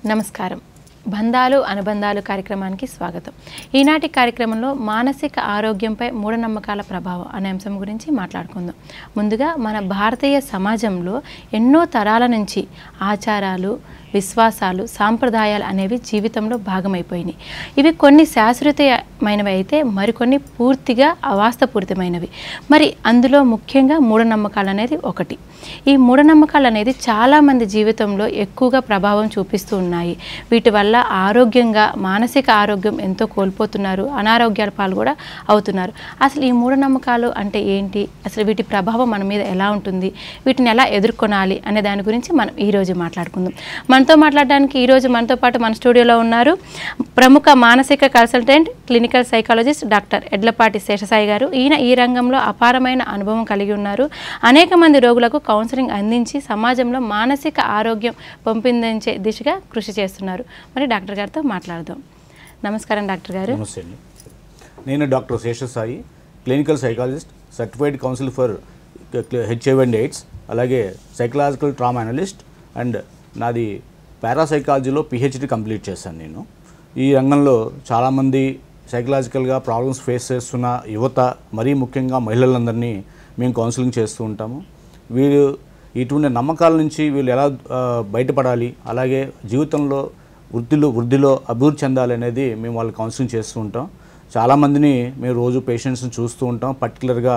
నమస్కారం. బంధాలు అనుబంధాలు కార్యక్రమానికి స్వాగతం. ఈనాటి కార్యక్రమంలో మానసిక ఆరోగ్యంపై మూఢనమ్మకాల ప్రభావం అనే అంశం గురించి మాట్లాడుకుందాం. ముందుగా మన భారతీయ సమాజంలో ఎన్నో తరాల నుంచి ఆచారాలు, విశ్వాసాలు, సాంప్రదాయాలు అనేవి జీవితంలో భాగమైపోయినాయి. ఇవి కొన్ని శాశ్వతమైనవి అయితే మరికొన్ని పూర్తిగా అవాస్తవపూరితమైనవి. మరి అందులో ముఖ్యంగా మూఢనమ్మకాలు అనేది ఒకటి. ఈ మూఢనమ్మకాలు అనేది చాలామంది జీవితంలో ఎక్కువగా ప్రభావం చూపిస్తూ ఉన్నాయి. వీటి వల్ల ఆరోగ్యంగా మానసిక ఆరోగ్యం ఎంతో కోల్పోతున్నారు, అనారోగ్యాల పాలు కూడా అవుతున్నారు. అసలు ఈ మూఢనమ్మకాలు అంటే ఏంటి, అసలు వీటి ప్రభావం మన మీద ఎలా ఉంటుంది, వీటిని ఎలా ఎదుర్కొనాలి అనే దాని గురించి మనం ఈరోజు మాట్లాడుకుందాం. మనతో మాట్లాడడానికి ఈరోజు మనతో పాటు మన స్టూడియోలో ఉన్నారు ప్రముఖ మానసిక consultant, clinical psychologist doctor Yedlapati Seshasai గారు. ఈయన ఈ రంగంలో అపారమైన అనుభవం కలిగి ఉన్నారు. అనేక మంది రోగులకు కౌన్సిలింగ్ అందించి సమాజంలో మానసిక ఆరోగ్యం పెంపొందించే దిశగా కృషి చేస్తున్నారు. మరి డాక్టర్ గారితో మాట్లాడదాం. నమస్కారం డాక్టర్ గారు. నమస్తే అండి. నేను doctor Seshasai, clinical psychologist, certified council for HIV and AIDS, అలాగే సైకలాజికల్ ట్రామా అనలిస్ట్, అండ్ నాది పారాసైకాలజీలో PhD కంప్లీట్ చేశాను. నేను ఈ రంగంలో చాలామంది సైకలాజికల్గా ప్రాబ్లమ్స్ ఫేస్ చేస్తున్న యువత, మరీ ముఖ్యంగా మహిళలందరినీ మేము కౌన్సిలింగ్ చేస్తూ ఉంటాము. వీరు ఇటువంటి నమ్మకాల నుంచి వీళ్ళు ఎలా బయటపడాలి, అలాగే జీవితంలో వృద్ధిలో అభివృద్ధి చెందాలి అనేది మేము వాళ్ళకి కౌన్సిలింగ్ చేస్తూ ఉంటాం. చాలామందిని మేము రోజు పేషెంట్స్ని చూస్తూ ఉంటాం. పర్టికులర్గా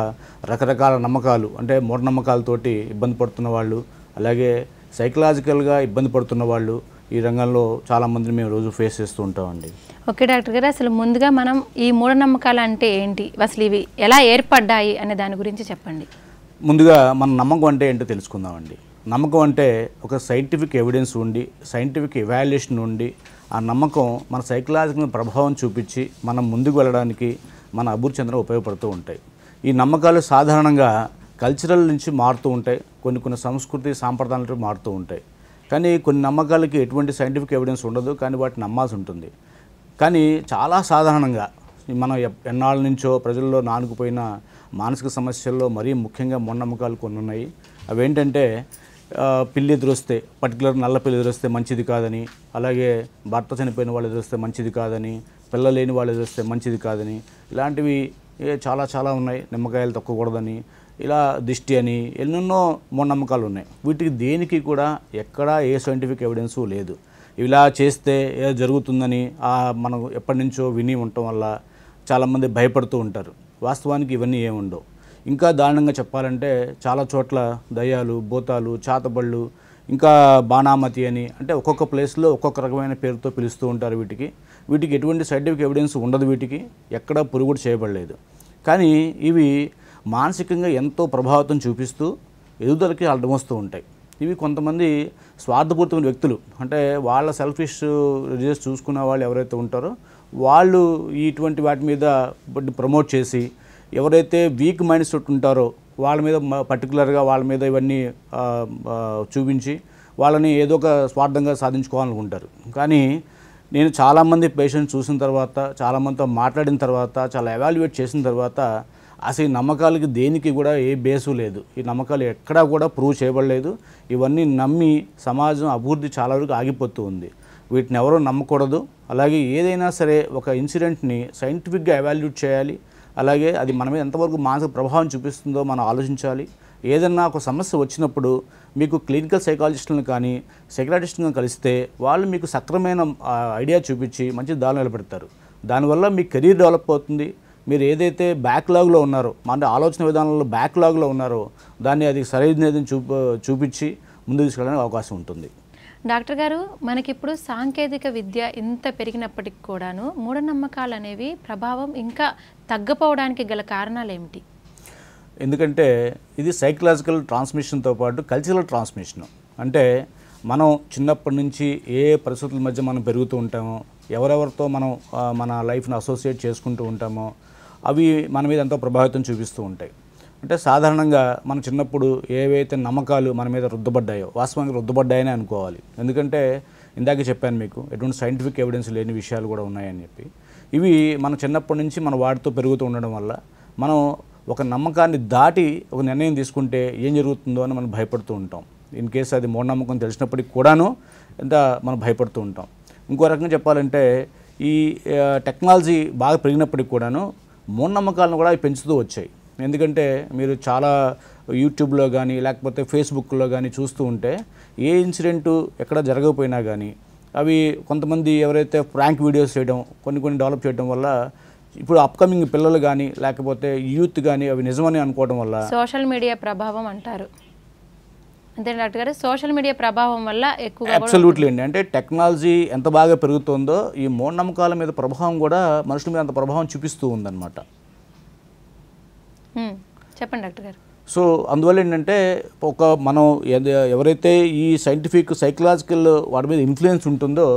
రకరకాల నమ్మకాలు, అంటే మూఢనమ్మకాలతోటి ఇబ్బంది పడుతున్న వాళ్ళు, అలాగే సైకలాజికల్గా ఇబ్బంది పడుతున్న వాళ్ళు ఈ రంగంలో చాలామందిని మేము రోజు ఫేస్ చేస్తూ ఉంటామండి. ఓకే డాక్టర్ గారు, అసలు ముందుగా మనం ఈ మూఢనమ్మకాలు అంటే ఏంటి, అసలు ఇవి ఎలా ఏర్పడ్డాయి అనే దాని గురించి చెప్పండి. ముందుగా మన నమ్మకం అంటే ఏంటో తెలుసుకుందామండి. నమ్మకం అంటే ఒక సైంటిఫిక్ ఎవిడెన్స్ ఉండి, సైంటిఫిక్ ఎవాల్యుయేషన్ ఉండి, ఆ నమ్మకం మన సైకలాజికల్ ప్రభావం చూపించి మనం ముందుకు వెళ్ళడానికి, మన అభివృద్ధి చెందడం ఉపయోగపడుతూ ఉంటాయి. ఈ నమ్మకాలు సాధారణంగా కల్చరల్ నుంచి మారుతూ ఉంటాయి, కొన్ని సంస్కృతి సాంప్రదాయాలు మారుతూ ఉంటాయి. కానీ కొన్ని నమ్మకాలకి ఎటువంటి సైంటిఫిక్ ఎవిడెన్స్ ఉండదు, కానీ వాటిని నమ్మాల్సి ఉంటుంది. కానీ చాలా సాధారణంగా మనం ఎన్నాళ్ళ నుంచో ప్రజల్లో నానుకుపోయిన మానసిక సమస్యల్లో మరీ ముఖ్యంగా మూఢనమ్మకాలు కొన్ని ఉన్నాయి. అవేంటంటే పిల్లి ఎదురొస్తే, పర్టికులర్ నల్ల పిల్లి ఎదురొస్తే మంచిది కాదని, అలాగే భర్త చనిపోయిన వాళ్ళు ఎదురొస్తే మంచిది కాదని, పిల్లలు లేని వాళ్ళు ఎదురొస్తే మంచిది కాదని, ఇలాంటివి చాలా ఉన్నాయి. నిమ్మకాయలు తొక్కకూడదని, ఇలా దిష్టి అని ఎన్నెన్నో మూఢనమ్మకాలు ఉన్నాయి. వీటికి దేనికి కూడా ఎక్కడా ఏ సైంటిఫిక్ ఎవిడెన్సు లేదు. ఇలా చేస్తే ఏదో జరుగుతుందని మనం ఎప్పటి నుంచో విని ఉండటం వల్ల చాలామంది భయపడుతూ ఉంటారు. వాస్తవానికి ఇవన్నీ ఏముండవు. ఇంకా దారుణంగా చెప్పాలంటే చాలా చోట్ల దయ్యాలు, భూతాలు, చాతబళ్ళు, ఇంకా బాణామతి అని, అంటే ఒక్కొక్క ప్లేస్లో ఒక్కొక్క రకమైన పేరుతో పిలుస్తూ ఉంటారు. వీటికి ఎటువంటి సైంటిఫిక్ ఎవిడెన్స్ ఉండదు. వీటికి ఎక్కడా పురుగుడు చేయబడలేదు. కానీ ఇవి మానసికంగా ఎంతో ప్రభావితం చూపిస్తూ ఎదుగుదలకి అడ్డమొస్తూ ఉంటాయి. ఇవి కొంతమంది స్వార్థపూరితమైన వ్యక్తులు, అంటే వాళ్ళ సెల్ఫిష్ రిజల్ట్స్ చూసుకున్న వాళ్ళు ఎవరైతే ఉంటారో వాళ్ళు ఇటువంటి వాటి మీద ప్రమోట్ చేసి, ఎవరైతే వీక్ మైండ్ సెట్ ఉంటారో వాళ్ళ మీద పర్టికులర్గా వాళ్ళ మీద ఇవన్నీ చూపించి వాళ్ళని ఏదో ఒక స్వార్థంగా సాధించుకోవాలనుకుంటారు. కానీ నేను చాలామంది పేషెంట్స్ చూసిన తర్వాత, చాలామందితో మాట్లాడిన తర్వాత, చాలా ఎవాల్యుయేట్ చేసిన తర్వాత అసలు ఈ నమ్మకాలకి దేనికి కూడా ఏ బేసు లేదు. ఈ నమ్మకాలు ఎక్కడా కూడా ప్రూవ్ చేయబడలేదు. ఇవన్నీ నమ్మి సమాజం అభివృద్ధి చాలా వరకు ఆగిపోతూ ఉంది. వీటిని ఎవరూ నమ్మకూడదు. అలాగే ఏదైనా సరే ఒక ఇన్సిడెంట్ని సైంటిఫిక్గా ఎవాల్యుయేట్ చేయాలి. అలాగే అది మన మీద ఎంతవరకు మానసిక ప్రభావం చూపిస్తుందో మనం ఆలోచించాలి. ఏదన్నా ఒక సమస్య వచ్చినప్పుడు మీకు క్లినికల్ సైకాలజిస్టులను కానీ సైకియాట్రిస్ట్లను కలిస్తే వాళ్ళు మీకు సక్రమైన ఐడియా చూపించి మంచి దారిలో నిలబెడతారు. దానివల్ల మీ కెరీర్ డెవలప్ అవుతుంది. మీరు ఏదైతే బ్యాక్లాగ్లో ఉన్నారో, మన ఆలోచన విధానంలో బ్యాక్లాగ్లో ఉన్నారో దాన్ని అది సరైనది చూపించి ముందుకు తీసుకెళ్ళడానికి అవకాశం ఉంటుంది. డాక్టర్ గారు, మనకిప్పుడు సాంకేతిక విద్య ఇంత పెరిగినప్పటికి కూడాను మూఢనమ్మకాలు అనేవి ప్రభావం ఇంకా తగ్గపోవడానికి గల కారణాలు ఏమిటి? ఎందుకంటే ఇది సైకలాజికల్ ట్రాన్స్మిషన్తో పాటు కల్చరల్ ట్రాన్స్మిషన్. అంటే మనం చిన్నప్పటి నుంచి ఏ పరిస్థితుల మధ్య మనం పెరుగుతూ ఉంటామో, ఎవరెవరితో మనం మన లైఫ్ని అసోసియేట్ చేసుకుంటూ ఉంటామో అవి మన మీద ఎంతో ప్రభావితం చూపిస్తూ ఉంటాయి. అంటే సాధారణంగా మన చిన్నప్పుడు ఏవైతే నమ్మకాలు మన మీద రుద్దబడ్డాయో, వాస్తవంగా రుద్దబడ్డాయని అనుకోవాలి. ఎందుకంటే ఇందాక చెప్పాను మీకు ఎటువంటి సైంటిఫిక్ ఎవిడెన్స్ లేని విషయాలు కూడా ఉన్నాయని చెప్పి. ఇవి మన చిన్నప్పటి నుంచి మన వాటితో పెరుగుతూ ఉండడం వల్ల మనం ఒక నమ్మకాన్ని దాటి ఒక నిర్ణయం తీసుకుంటే ఏం జరుగుతుందో అని మనం భయపడుతూ ఉంటాం. ఇన్ కేసు అది మూఢనమ్మకం తెలిసినప్పటికి కూడాను ఎంత మనం భయపడుతూ ఉంటాం. ఇంకో రకంగా చెప్పాలంటే ఈ టెక్నాలజీ బాగా పెరిగినప్పటికి కూడాను మూఢనమ్మకాలను కూడా అవి పెంచుతూ వచ్చాయి. ఎందుకంటే మీరు చాలా యూట్యూబ్లో కానీ లేకపోతే ఫేస్బుక్లో కానీ చూస్తూ ఉంటే ఏ ఇన్సిడెంటు ఎక్కడ జరగకపోయినా కానీ అవి కొంతమంది ఎవరైతే ప్రాంక్ వీడియోస్ చేయడం కొన్ని డెవలప్ చేయడం వల్ల ఇప్పుడు అప్కమింగ్ పిల్లలు కానీ లేకపోతే యూత్ కానీ అవి నిజమని అనుకోవడం వల్ల సోషల్ మీడియా ప్రభావం అంటారు. అంతే డాక్టర్ గారు, సోషల్ మీడియా ప్రభావం వల్ల ఎక్కువగా అబ్సల్యూట్లీ అండి. అంటే టెక్నాలజీ ఎంత బాగా పెరుగుతుందో ఈ మూఢనమ్మకాల మీద ప్రభావం కూడా మనుషుల మీద అంత ప్రభావం చూపిస్తూ ఉందన్నమాట. చెప్పండి డాక్టర్ గారు. సో అందువల్ల ఏంటంటే మనం ఎవరైతే ఈ సైకలాజికల్ వాటి మీద ఇన్ఫ్లుయెన్స్ ఉంటుందో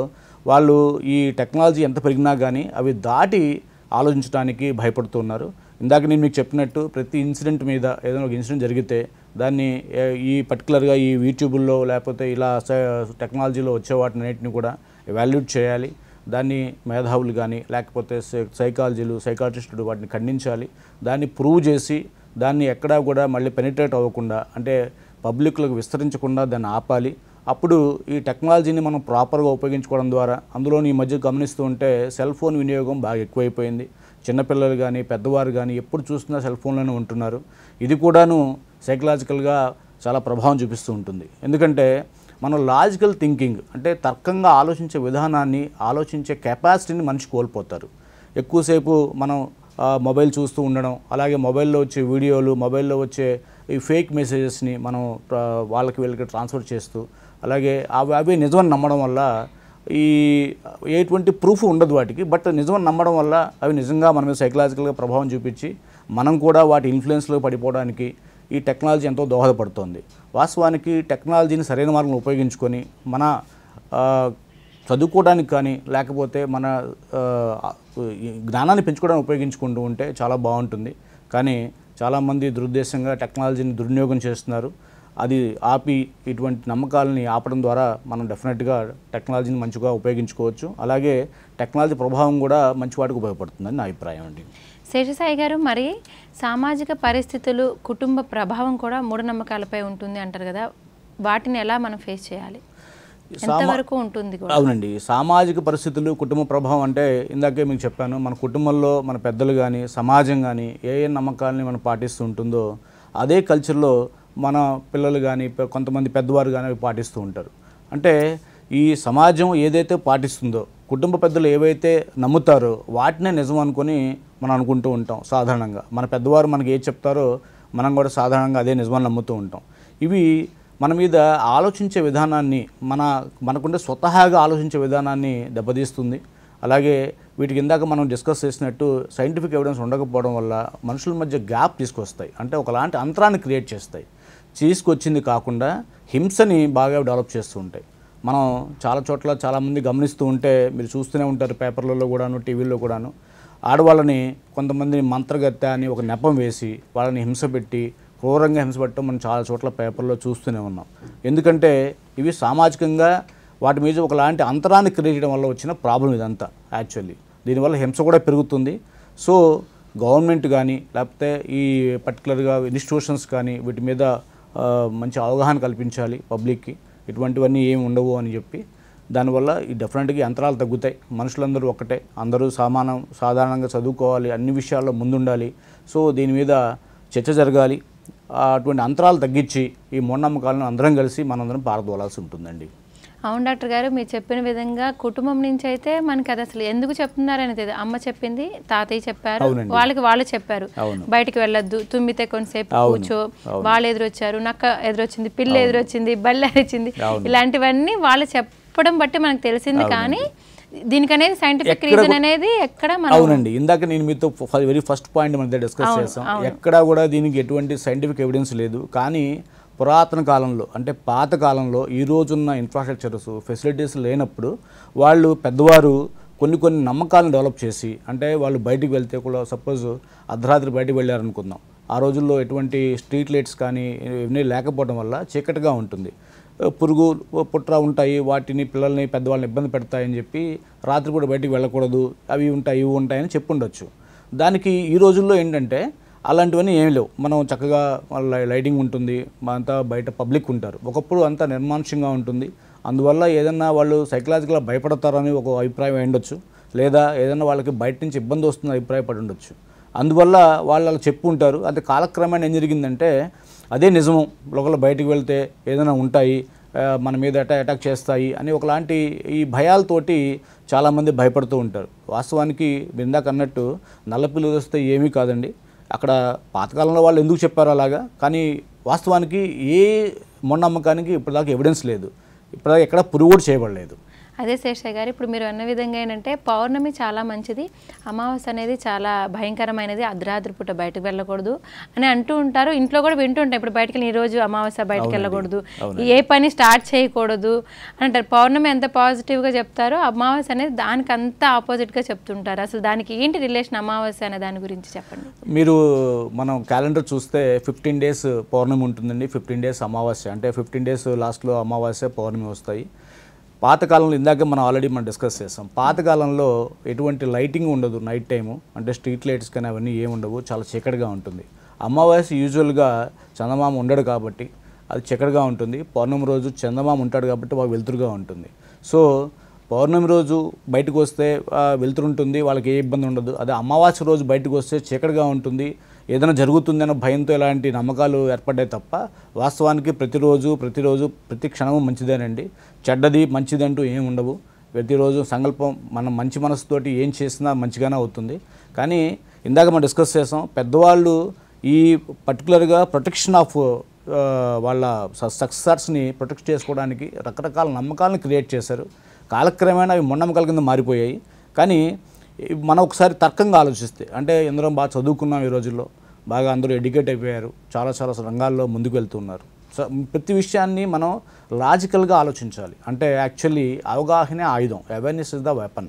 వాళ్ళు ఈ టెక్నాలజీ ఎంత పెరిగినా కానీ అవి దాటి ఆలోచించడానికి భయపడుతున్నారు. ఇందాక నేను మీకు చెప్పినట్టు ప్రతి ఇన్సిడెంట్ మీద ఏదైనా ఒక ఇన్సిడెంట్ జరిగితే దాన్ని ఈ పర్టికులర్గా ఈ యూట్యూబుల్లో లేకపోతే ఇలా టెక్నాలజీలో వచ్చే వాటిని అన్నింటిని కూడా ఎవాల్యుయేట్ చేయాలి. దాన్ని మేధావులు కానీ లేకపోతే సైకాట్రిస్టులు వాటిని ఖండించాలి. దాన్ని ప్రూవ్ చేసి దాన్ని ఎక్కడా కూడా మళ్ళీ పెనిట్రేట్ అవ్వకుండా అంటే పబ్లిక్లకు విస్తరించకుండా దాన్ని ఆపాలి. అప్పుడు ఈ టెక్నాలజీని మనం ప్రాపర్గా ఉపయోగించుకోవడం ద్వారా అందులోని ఈ మధ్య గమనిస్తూ ఉంటే సెల్ ఫోన్ వినియోగం బాగా ఎక్కువైపోయింది. చిన్నపిల్లలు కానీ పెద్దవారు కానీ ఎప్పుడు చూసినా సెల్ ఫోన్లోనే ఉంటున్నారు. ఇది కూడాను సైకలాజికల్గా చాలా ప్రభావం చూపిస్తూ ఉంటుంది. ఎందుకంటే మనం లాజికల్ థింకింగ్ అంటే తర్కంగా ఆలోచించే విధానాన్ని ఆలోచించే కెపాసిటీని మనిషి కోల్పోతారు. ఎక్కువసేపు మనం మొబైల్ చూస్తూ ఉండడం, అలాగే మొబైల్లో వచ్చే వీడియోలు, మొబైల్లో వచ్చే ఈ ఫేక్ మెసేజెస్ని మనం వీళ్ళకి ట్రాన్స్ఫర్ చేస్తూ అలాగే అవి నిజమని నమ్మడం వల్ల ఈ ఎటువంటి ప్రూఫ్ ఉండదు వాటికి. బట్ నిజమని నమ్మడం వల్ల అవి నిజంగా మన మీద సైకలాజికల్గా ప్రభావం చూపించి మనం కూడా వాటి ఇన్ఫ్లుయెన్స్లో పడిపోవడానికి ఈ టెక్నాలజీ ఎంతో దోహదపడుతుంది. వాస్తవానికి టెక్నాలజీని సరైన మార్గంలో ఉపయోగించుకొని మన చదువుకోవడానికి కానీ లేకపోతే మన జ్ఞానాన్ని పెంచుకోవడానికి ఉపయోగించుకుంటూ ఉంటే చాలా బాగుంటుంది. కానీ చాలామంది దురుద్దేశంగా టెక్నాలజీని దుర్వినియోగం చేస్తున్నారు. అది ఆపి ఇటువంటి నమ్మకాలని ఆపడం ద్వారా మనం డెఫినెట్గా టెక్నాలజీని మంచిగా ఉపయోగించుకోవచ్చు. అలాగే టెక్నాలజీ ప్రభావం కూడా మంచి వాటికి ఉపయోగపడుతుందని నా అభిప్రాయం అండి. శేషసాయి గారు, మరి సామాజిక పరిస్థితులు, కుటుంబ ప్రభావం కూడా మూఢనమ్మకాలపై ఉంటుంది అంటారు కదా, వాటిని ఎలా మనం ఫేస్ చేయాలి, ఎంతవరకు ఉంటుంది? అవునండి, సామాజిక పరిస్థితులు, కుటుంబ ప్రభావం అంటే ఇందాకే మీకు చెప్పాను, మన కుటుంబంలో మన పెద్దలు కానీ సమాజం కానీ ఏ నమ్మకాలని మనం పాటిస్తూ ఉంటుందో అదే కల్చర్లో మన పిల్లలు కానీ కొంతమంది పెద్దవారు కానీ అవి పాటిస్తూ ఉంటారు. అంటే ఈ సమాజం ఏదైతే పాటిస్తుందో, కుటుంబ పెద్దలు ఏవైతే నమ్ముతారో వాటినే నిజం అనుకొని మనం అనుకుంటూ ఉంటాం. సాధారణంగా మన పెద్దవారు మనకి ఏది చెప్తారో మనం కూడా సాధారణంగా అదే నిజమని నమ్ముతూ ఉంటాం. ఇవి మన మీద ఆలోచించే విధానాన్ని, మనకుండే స్వతహాగా ఆలోచించే విధానాన్ని దెబ్బతీస్తుంది. అలాగే వీటికి ఇందాక మనం డిస్కస్ చేసినట్టు సైంటిఫిక్ ఎవిడెన్స్ ఉండకపోవడం వల్ల మనుషుల మధ్య గ్యాప్ తీసుకొస్తాయి. అంటే ఒకలాంటి అంతరాన్ని క్రియేట్ చేస్తాయి. తీసుకొచ్చింది కాకుండా హింసని బాగా డెవలప్ చేస్తూ ఉంటాయి. మనం చాలా చోట్ల చాలామంది గమనిస్తూ ఉంటే మీరు చూస్తూనే ఉంటారు, పేపర్లలో కూడాను టీవీల్లో కూడాను ఆడవాళ్ళని కొంతమంది మంత్రగత్తె అని ఒక నెపం వేసి వాళ్ళని హింస పెట్టి క్రూరంగా హింసపెట్టడం మనం చాలా చోట్ల పేపర్లో చూస్తూనే ఉన్నాం. ఎందుకంటే ఇవి సామాజికంగా వాటి మీద ఒకలాంటి అంతరాన్ని క్రియేట్ చేయడం వల్ల వచ్చిన ప్రాబ్లం ఇదంతా. యాక్చువల్లీ దీనివల్ల హింస కూడా పెరుగుతుంది. సో గవర్నమెంట్ కానీ లేకపోతే ఈ పర్టికులర్గా ఇన్స్టిట్యూషన్స్ కానీ వీటి మీద మంచి అవగాహన కల్పించాలి పబ్లిక్కి. ఇటువంటివన్నీ ఏమి ఉండవు అని చెప్పి దానివల్ల ఈ డెఫినెట్గా అంతరాలు తగ్గుతాయి. మనుషులందరూ ఒక్కటే, అందరూ సాధారణంగా చదువుకోవాలి, అన్ని విషయాల్లో ముందుండాలి. సో దీని మీద చర్చ జరగాలి. అటువంటి అంతరాలు తగ్గించి ఈ మూఢనమ్మకాలను అందరం కలిసి మనందరం పారదోలాల్సి ఉంటుందండి. అవును డాక్టర్ గారు, మీరు చెప్పిన విధంగా కుటుంబం నుంచి అయితే మనకి అది అసలు ఎందుకు చెప్తున్నారని తెలియదు. అమ్మ చెప్పింది, తాతయ్య చెప్పారు, వాళ్ళు చెప్పారు బయటికి వెళ్ళొద్దు, తుమ్మితే కొంతసేపు కూర్చో, వాళ్ళు ఎదురొచ్చారు, నక్క ఎదురొచ్చింది, పిల్ల ఎదురొచ్చింది, బల్లి ఎదురొచ్చింది, ఇలాంటివన్నీ వాళ్ళు చెప్పడం బట్టి మనకు తెలిసింది. కానీ దీనికనేది సైంటిఫిక్ రీజన్ అనేది ఎక్కడ అవునండి. ఇందాక నేను మీతో వెరీ ఫస్ట్ పాయింట్ మన డిస్కస్ చేసాం, ఎక్కడా కూడా దీనికి ఎటువంటి సైంటిఫిక్ ఎవిడెన్స్ లేదు. కానీ పురాతన కాలంలో అంటే పాత కాలంలో ఈ రోజున్న ఇన్ఫ్రాస్ట్రక్చర్స్ ఫెసిలిటీస్ లేనప్పుడు వాళ్ళు పెద్దవారు కొన్ని నమ్మకాలను డెవలప్ చేసి, అంటే వాళ్ళు బయటికి వెళ్తే కూడా సపోజ్ అర్ధరాత్రి బయటికి వెళ్ళారనుకుందాం, ఆ రోజుల్లో ఎటువంటి స్ట్రీట్ లైట్స్ కానీ ఇవన్నీ లేకపోవడం వల్ల చీకటిగా ఉంటుంది, పురుగు పుట్ర ఉంటాయి, వాటిని పిల్లల్ని పెద్దవాళ్ళని ఇబ్బంది పెడతాయని చెప్పి రాత్రి కూడా బయటికి వెళ్ళకూడదు, అవి ఉంటాయి ఇవి ఉంటాయని చెప్పుండొచ్చు. దానికి ఈ రోజుల్లో ఏంటంటే అలాంటివన్నీ ఏమీ లేవు. మనం చక్కగా లైటింగ్ ఉంటుంది, అంతా బయట పబ్లిక్ ఉంటారు. ఒకప్పుడు అంతా నిర్మానుష్యంగా ఉంటుంది. అందువల్ల ఏదన్నా వాళ్ళు సైకలాజికల్గా భయపడతారని ఒక అభిప్రాయం ఉండొచ్చు, లేదా ఏదైనా వాళ్ళకి బయట నుంచి ఇబ్బంది వస్తుందని అభిప్రాయపడి ఉండొచ్చు. అందువల్ల వాళ్ళు అలా చెప్పు ఉంటారు. అది కాలక్రమేణా ఏం జరిగిందంటే అదే నిజము, ఒకళ్ళు బయటికి వెళ్తే ఏదైనా ఉంటాయి, మన మీద అటాక్ చేస్తాయి అని ఒకలాంటి ఈ భయాలతోటి చాలామంది భయపడుతూ ఉంటారు. వాస్తవానికి ఇందాక అన్నట్టు నల్లపిల్లి వస్తే ఏమీ కాదండి. అక్కడ పాతకాలంలో వాళ్ళు ఎందుకు చెప్పారో అలాగా, కానీ వాస్తవానికి ఏ మూఢనమ్మకానికి ఇప్పటిదాకా ఎవిడెన్స్ లేదు, ఇప్పటిదాకా ఎక్కడ ప్రూవ్ కూడా చేయబడలేదు. అదే శేషయ్య గారు, ఇప్పుడు మీరు అన్న విధంగా ఏంటంటే పౌర్ణమి చాలా మంచిది, అమావాస్య అనేది చాలా భయంకరమైనది, అర్ధరాత్రి పూట బయటకు వెళ్ళకూడదు అని అంటూ ఉంటారు. ఇంట్లో కూడా వింటుంటాం, ఇప్పుడు బయటకు వెళ్ళి ఈరోజు అమావాస్య బయటకు వెళ్ళకూడదు, ఏ పని స్టార్ట్ చేయకూడదు అని అంటారు. పౌర్ణమి ఎంత పాజిటివ్గా చెప్తారో అమావాస్య అనేది దానికి అంత ఆపోజిట్గా చెప్తుంటారు. అసలు దానికి ఏంటి రిలేషన్ అమావాస్య అనే దాని గురించి చెప్పండి. మీరు మనం క్యాలెండర్ చూస్తే 15 డేస్ పౌర్ణమి ఉంటుందండి, 15 డేస్ అమావాస్య, అంటే 15 డేస్ లాస్ట్లో అమావాస్య పౌర్ణమి వస్తాయి. పాతకాలంలో ఇందాక మనం డిస్కస్ చేసాం, పాతకాలంలో ఎటువంటి లైటింగ్ ఉండదు నైట్ టైము, అంటే స్ట్రీట్ లైట్స్ కానీ అవన్నీ ఏమి ఉండవు, చాలా చీకటిగా ఉంటుంది. అమావాస్య యూజువల్గా చందమామ ఉండడు కాబట్టి అది చీకటిగా ఉంటుంది. పౌర్ణమి రోజు చందమామ ఉంటాడు కాబట్టి బాగా వెలుతురుగా ఉంటుంది. సో పౌర్ణమి రోజు బయటకు వస్తే వెలుతురుంటుంది, వాళ్ళకి ఏ ఇబ్బంది ఉండదు. అదే అమావాస్య రోజు బయటకు వస్తే చీకటిగా ఉంటుంది, ఏదైనా జరుగుతుందన్న భయంతో ఇలాంటి నమ్మకాలు ఏర్పడ్డాయి తప్ప వాస్తవానికి ప్రతిరోజు ప్రతి క్షణము మంచిదేనండి. చెడ్డది మంచిది అంటూ ఏమి ఉండవు. ప్రతిరోజు సంకల్పం మనం మంచి మనసుతోటి ఏం చేసినా మంచిగానే అవుతుంది. కానీ ఇందాక మనం డిస్కస్ చేసాం, పెద్దవాళ్ళు ఈ పర్టికులర్గా ప్రొటెక్షన్ ఆఫ్ వాళ్ళ సక్సెసర్స్ని ప్రొటెక్ట్ చేసుకోవడానికి రకరకాల నమ్మకాలను క్రియేట్ చేశారు. కాలక్రమేణా అవి మూఢనమ్మకాల కింద మారిపోయాయి. కానీ మనం ఒకసారి తర్కంగా ఆలోచిస్తే, అంటే అందరం బాగా చదువుకున్నాం, ఈ రోజుల్లో బాగా అందరూ ఎడ్యుకేట్ అయిపోయారు, చాలా రంగాల్లో ముందుకు వెళ్తున్నారు. సో ప్రతి విషయాన్ని మనం లాజికల్గా ఆలోచించాలి. అంటే యాక్చువల్లీ అవగాహనే ఆయుధం, అవేర్నెస్ ఇస్ ద వెపన్.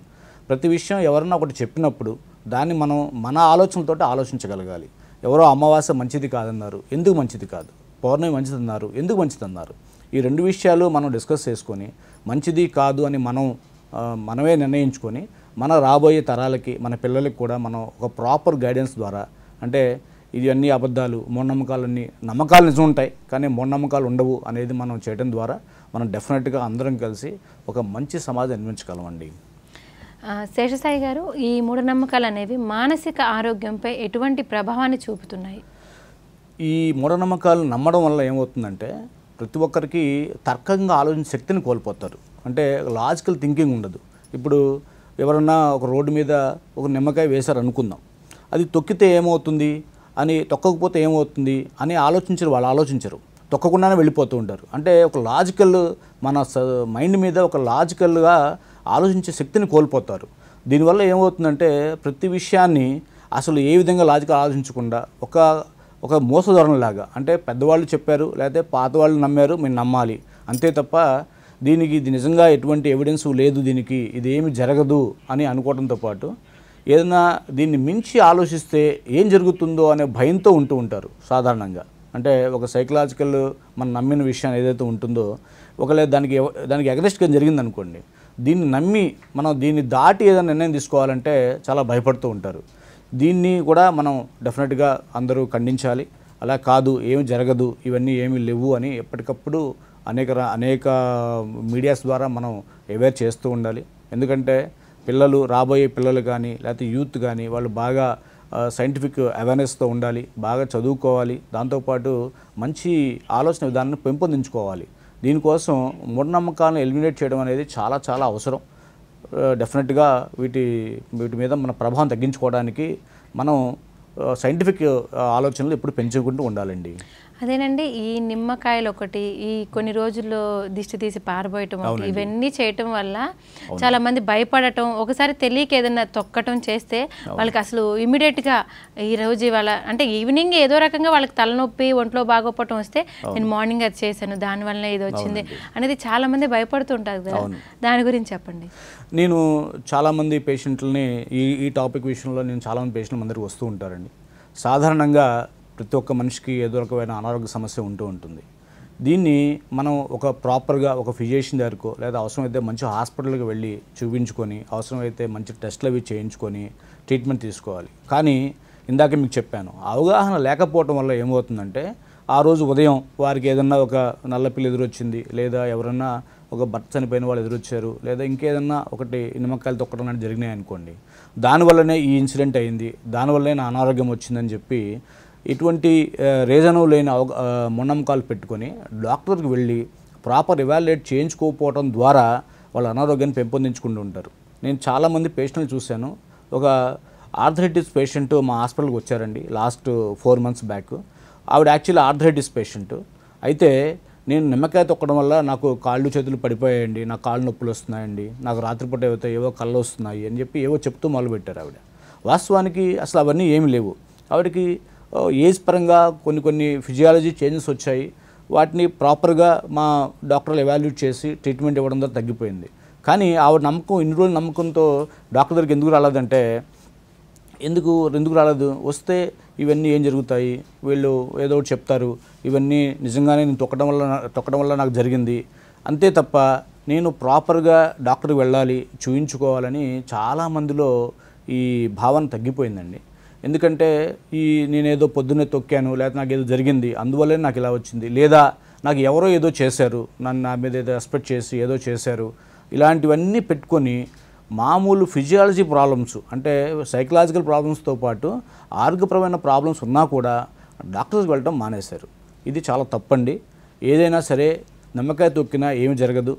ప్రతి విషయం ఎవరన్నా ఒకటి చెప్పినప్పుడు దాన్ని మనం మన ఆలోచనలతోటి ఆలోచించగలగాలి. ఎవరో అమావాస్య మంచిది కాదన్నారు, ఎందుకు మంచిది కాదు, పౌర్ణమి మంచిది అన్నారు, ఎందుకు మంచిది అన్నారు, ఈ రెండు విషయాలు మనం డిస్కస్ చేసుకొని మంచిది కాదు అని మనమే నిర్ణయించుకొని మన రాబోయే తరాలకి, మన పిల్లలకి కూడా మనం ఒక ప్రాపర్ గైడెన్స్ ద్వారా, అంటే ఇది అన్ని అబద్ధాలు, మూఢనమ్మకాలన్నీ, నమ్మకాలు నిజం ఉంటాయి కానీ మూఢనమ్మకాలు ఉండవు అనేది మనం చేయడం ద్వారా మనం డెఫినెట్గా అందరం కలిసి ఒక మంచి సమాజం నిర్మించగలమండి. శేషసాయి గారు, ఈ మూఢనమ్మకాలు అనేవి మానసిక ఆరోగ్యంపై ఎటువంటి ప్రభావాన్ని చూపుతున్నాయి? ఈ మూఢనమ్మకాలు నమ్మడం వల్ల ఏమవుతుందంటే ప్రతి ఒక్కరికి తర్కంగా ఆలోచించే శక్తిని కోల్పోతారు. అంటే లాజికల్ థింకింగ్ ఉండదు. ఇప్పుడు ఎవరన్నా ఒక రోడ్డు మీద ఒక నిమ్మకాయ వేశారు అనుకుందాం, అది తొక్కితే ఏమవుతుంది అని, తొక్కకపోతే ఏమవుతుంది అని వాళ్ళు ఆలోచించరు, తొక్కకుండానే వెళ్ళిపోతూ ఉంటారు. అంటే ఒక లాజికల్, మన మైండ్ మీద ఒక లాజికల్గా ఆలోచించే శక్తిని కోల్పోతారు. దీనివల్ల ఏమవుతుందంటే ప్రతి విషయాన్ని అసలు ఏ విధంగా లాజికల్ ఆలోచించకుండా ఒక మోసధోరణిలాగా, అంటే పెద్దవాళ్ళు చెప్పారు లేకపోతే పాత వాళ్ళు నమ్మారు, మేము నమ్మాలి అంతే తప్ప ఇది నిజంగా ఎటువంటి ఎవిడెన్స్ లేదు, దీనికి ఇది ఏమి జరగదు అని అనుకోవడంతో పాటు ఏదైనా దీన్ని మించి ఆలోచిస్తే ఏం జరుగుతుందో అనే భయంతో ఉంటూ ఉంటారు సాధారణంగా. అంటే ఒక సైకలాజికల్ మనం నమ్మిన విషయం ఏదైతే ఉంటుందో, ఒకవేళ దానికి అగెనిస్ట్గా జరిగిందనుకోండి, దీన్ని నమ్మి మనం దీన్ని దాటి ఏదైనా నిర్ణయం తీసుకోవాలంటే చాలా భయపడుతూ ఉంటారు. దీన్ని కూడా మనం డెఫినెట్గా అందరూ ఖండించాలి. అలా కాదు, ఏమి జరగదు, ఇవన్నీ ఏమీ లేవు అని ఎప్పటికప్పుడు అనేక మీడియాస్ ద్వారా మనం అవేర్ చేస్తూ ఉండాలి. ఎందుకంటే రాబోయే పిల్లలు కానీ లేకపోతే యూత్ కానీ వాళ్ళు బాగా సైంటిఫిక్ అవేర్నెస్తో ఉండాలి, బాగా చదువుకోవాలి, దాంతోపాటు మంచి ఆలోచన విధానాన్ని పెంపొందించుకోవాలి. దీనికోసం మూఢనమ్మకాలను ఎలిమినేట్ చేయడం అనేది చాలా అవసరం. డెఫినెట్గా వీటి మీద మన ప్రభావం తగ్గించుకోవడానికి మనం సైంటిఫిక్ ఆలోచనలు ఎప్పుడు పెంచుకుంటూ ఉండాలండి. అదేనండి, ఈ నిమ్మకాయలు ఒకటి, ఈ కొన్ని రోజుల్లో దిష్టి తీసి పారబోయటం, ఇవన్నీ చేయటం వల్ల చాలా మంది భయపడటం, ఒకసారి తెలియక ఏదైనా తొక్కటం చేస్తే వాళ్ళకి అసలు ఇమీడియట్గా ఈ రోజు ఇవాళ అంటే ఈవినింగ్ ఏదో రకంగా వాళ్ళకి తలనొప్పి, ఒంట్లో బాగోపటం వస్తే నేను మార్నింగ్ అది చేశాను దానివల్ల ఇది వచ్చింది అనేది చాలా మంది భయపడుతుంటారు కదా, దాని గురించి చెప్పండి. నేను చాలామంది పేషెంట్లని ఈ టాపిక్ విషయంలో నేను చాలామంది పేషెంట్లు అందరికి వస్తూ ఉంటారండి. సాధారణంగా ప్రతి ఒక్క మనిషికి ఏదో రకమైన అనారోగ్య సమస్య ఉంటుంది. దీన్ని మనం ఒక ప్రాపర్గా ఒక ఫిజిషియన్ దగ్గరకో లేదా అవసరమైతే మంచి హాస్పిటల్కి వెళ్ళి చూపించుకొని, అవసరమైతే మంచి టెస్ట్లు అవి చేయించుకొని ట్రీట్మెంట్ తీసుకోవాలి. కానీ ఇందాక మీకు చెప్పాను. అవగాహన లేకపోవటం వల్ల ఏమవుతుందంటే ఆ రోజు ఉదయం వారికి ఏదన్నా ఒక నల్లపిల్లి ఎదురొచ్చింది, లేదా ఎవరన్నా ఒక భర్త చనిపోయిన వాళ్ళు ఎదురొచ్చారు, లేదా ఇంకేదన్నా ఒకటి నిమ్మకాయలు తొక్కడం లాంటి జరిగినాయి అనుకోండి, దానివల్లనే ఈ ఇన్సిడెంట్ అయింది, దానివల్లనే నా అనారోగ్యం వచ్చిందని చెప్పి ఇటువంటి రీజను లేని మూఢనమ్మకాలు పెట్టుకొని డాక్టర్కి వెళ్ళి ప్రాపర్ ఎవాల్యుయేట్ చేయించుకోకపోవడం ద్వారా వాళ్ళ అనారోగ్యాన్ని పెంపొందించుకుంటూ ఉంటారు. నేను చాలామంది పేషెంట్లు చూశాను. ఒక ఆర్థరైటిస్ పేషెంట్ మా హాస్పిటల్కి వచ్చారండి లాస్ట్ 4 months బ్యాక్. ఆవిడ యాక్చువల్లీ ఆర్థరైటిస్ పేషెంట్. అయితే నేను నిమ్మకాయ తొక్కడం వల్ల నాకు కాళ్ళు చేతులు పడిపోయాయండి, నాకు కాళ్ళు నొప్పులు వస్తున్నాయండి, నాకు రాత్రిపూట ఏవో కళ్ళు వస్తున్నాయి అని చెప్పి ఏవో చెప్తూ మొదలుపెట్టారు ఆవిడ. వాస్తవానికి అసలు అవన్నీ ఏమి లేవు. ఆవిడకి ఏజ్ పరంగా కొన్ని ఫిజియాలజీ చేంజెస్ వచ్చాయి. వాటిని ప్రాపర్గా మా డాక్టర్లు ఎవాల్యుయేట్ చేసి ట్రీట్మెంట్ ఇవ్వడం ద్వారా తగ్గిపోయింది. కానీ ఆవిడ నమ్మకం, ఇన్ని రోజుల నమ్మకంతో డాక్టర్ దగ్గరికి ఎందుకు రాలేదంటే, ఎందుకు రాలేదు, వస్తే ఇవన్నీ ఏం జరుగుతాయి, వీళ్ళు ఏదో ఒకటి చెప్తారు, ఇవన్నీ నిజంగానే నేను తొక్కడం వల్ల నాకు జరిగింది అంతే తప్ప నేను ప్రాపర్గా డాక్టర్కి వెళ్ళాలి, చూయించుకోవాలని చాలామందిలో ఈ భావన తగ్గిపోయిందండి. ఎందుకంటే నేనేదో పొద్దున్నే తొక్కాను, లేదా నాకు ఏదో జరిగింది అందువల్లే నాకు ఇలా వచ్చింది, లేదా నాకు ఎవరో ఏదో చేశారు, నా మీద ఏదో ఎక్స్పెక్ట్ చేసి ఏదో చేశారు, ఇలాంటివన్నీ పెట్టుకొని మామూలు ఫిజియాలజీ ప్రాబ్లమ్స్ అంటే సైకలాజికల్ ప్రాబ్లమ్స్తో పాటు ఆరోగ్యపరమైన ప్రాబ్లమ్స్ ఉన్నా కూడా డాక్టర్స్కి వెళ్ళడం మానేశారు. ఇది చాలా తప్పండి. ఏదైనా సరే నిమ్మకాయ తొక్కినా ఏమి జరగదు,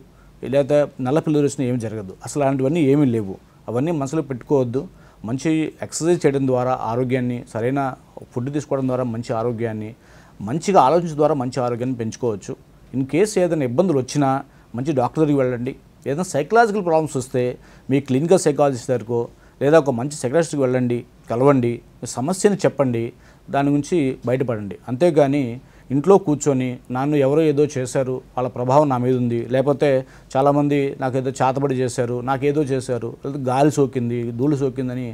లేదా నల్లపిల్లి వచ్చినా ఏమి జరగదు. అసలు అలాంటివన్నీ ఏమీ లేవు. అవన్నీ మనసులో పెట్టుకోవద్దు. మంచి ఎక్సర్సైజ్ చేయడం ద్వారా ఆరోగ్యాన్ని, సరైన ఫుడ్ తీసుకోవడం ద్వారా మంచి ఆరోగ్యాన్ని, మంచిగా ఆలోచించడం ద్వారా మంచి ఆరోగ్యాన్ని పెంచుకోవచ్చు. ఇన్ కేసు ఏదైనా ఇబ్బందులు వచ్చినా మంచి డాక్టర్ దగ్గరికి వెళ్ళండి. ఏదైనా సైకలాజికల్ ప్రాబ్లమ్స్ వస్తే మీ క్లినికల్ సైకాలజిస్ట్ దగ్గరకో లేదా ఒక మంచి సైకాలజిస్ట్కి వెళ్ళండి, కలవండి, సమస్యని చెప్పండి, దాని గురించి బయటపడండి. అంతేగాని ఇంట్లో కూర్చొని నన్ను ఎవరో ఏదో చేశారు, వాళ్ళ ప్రభావం నా మీద ఉంది, లేకపోతే చాలామంది నాకేదో చేతబడి చేశారు, నాకేదో చేశారు, లేదా గాలి సోకింది, ధూళి సోకిందని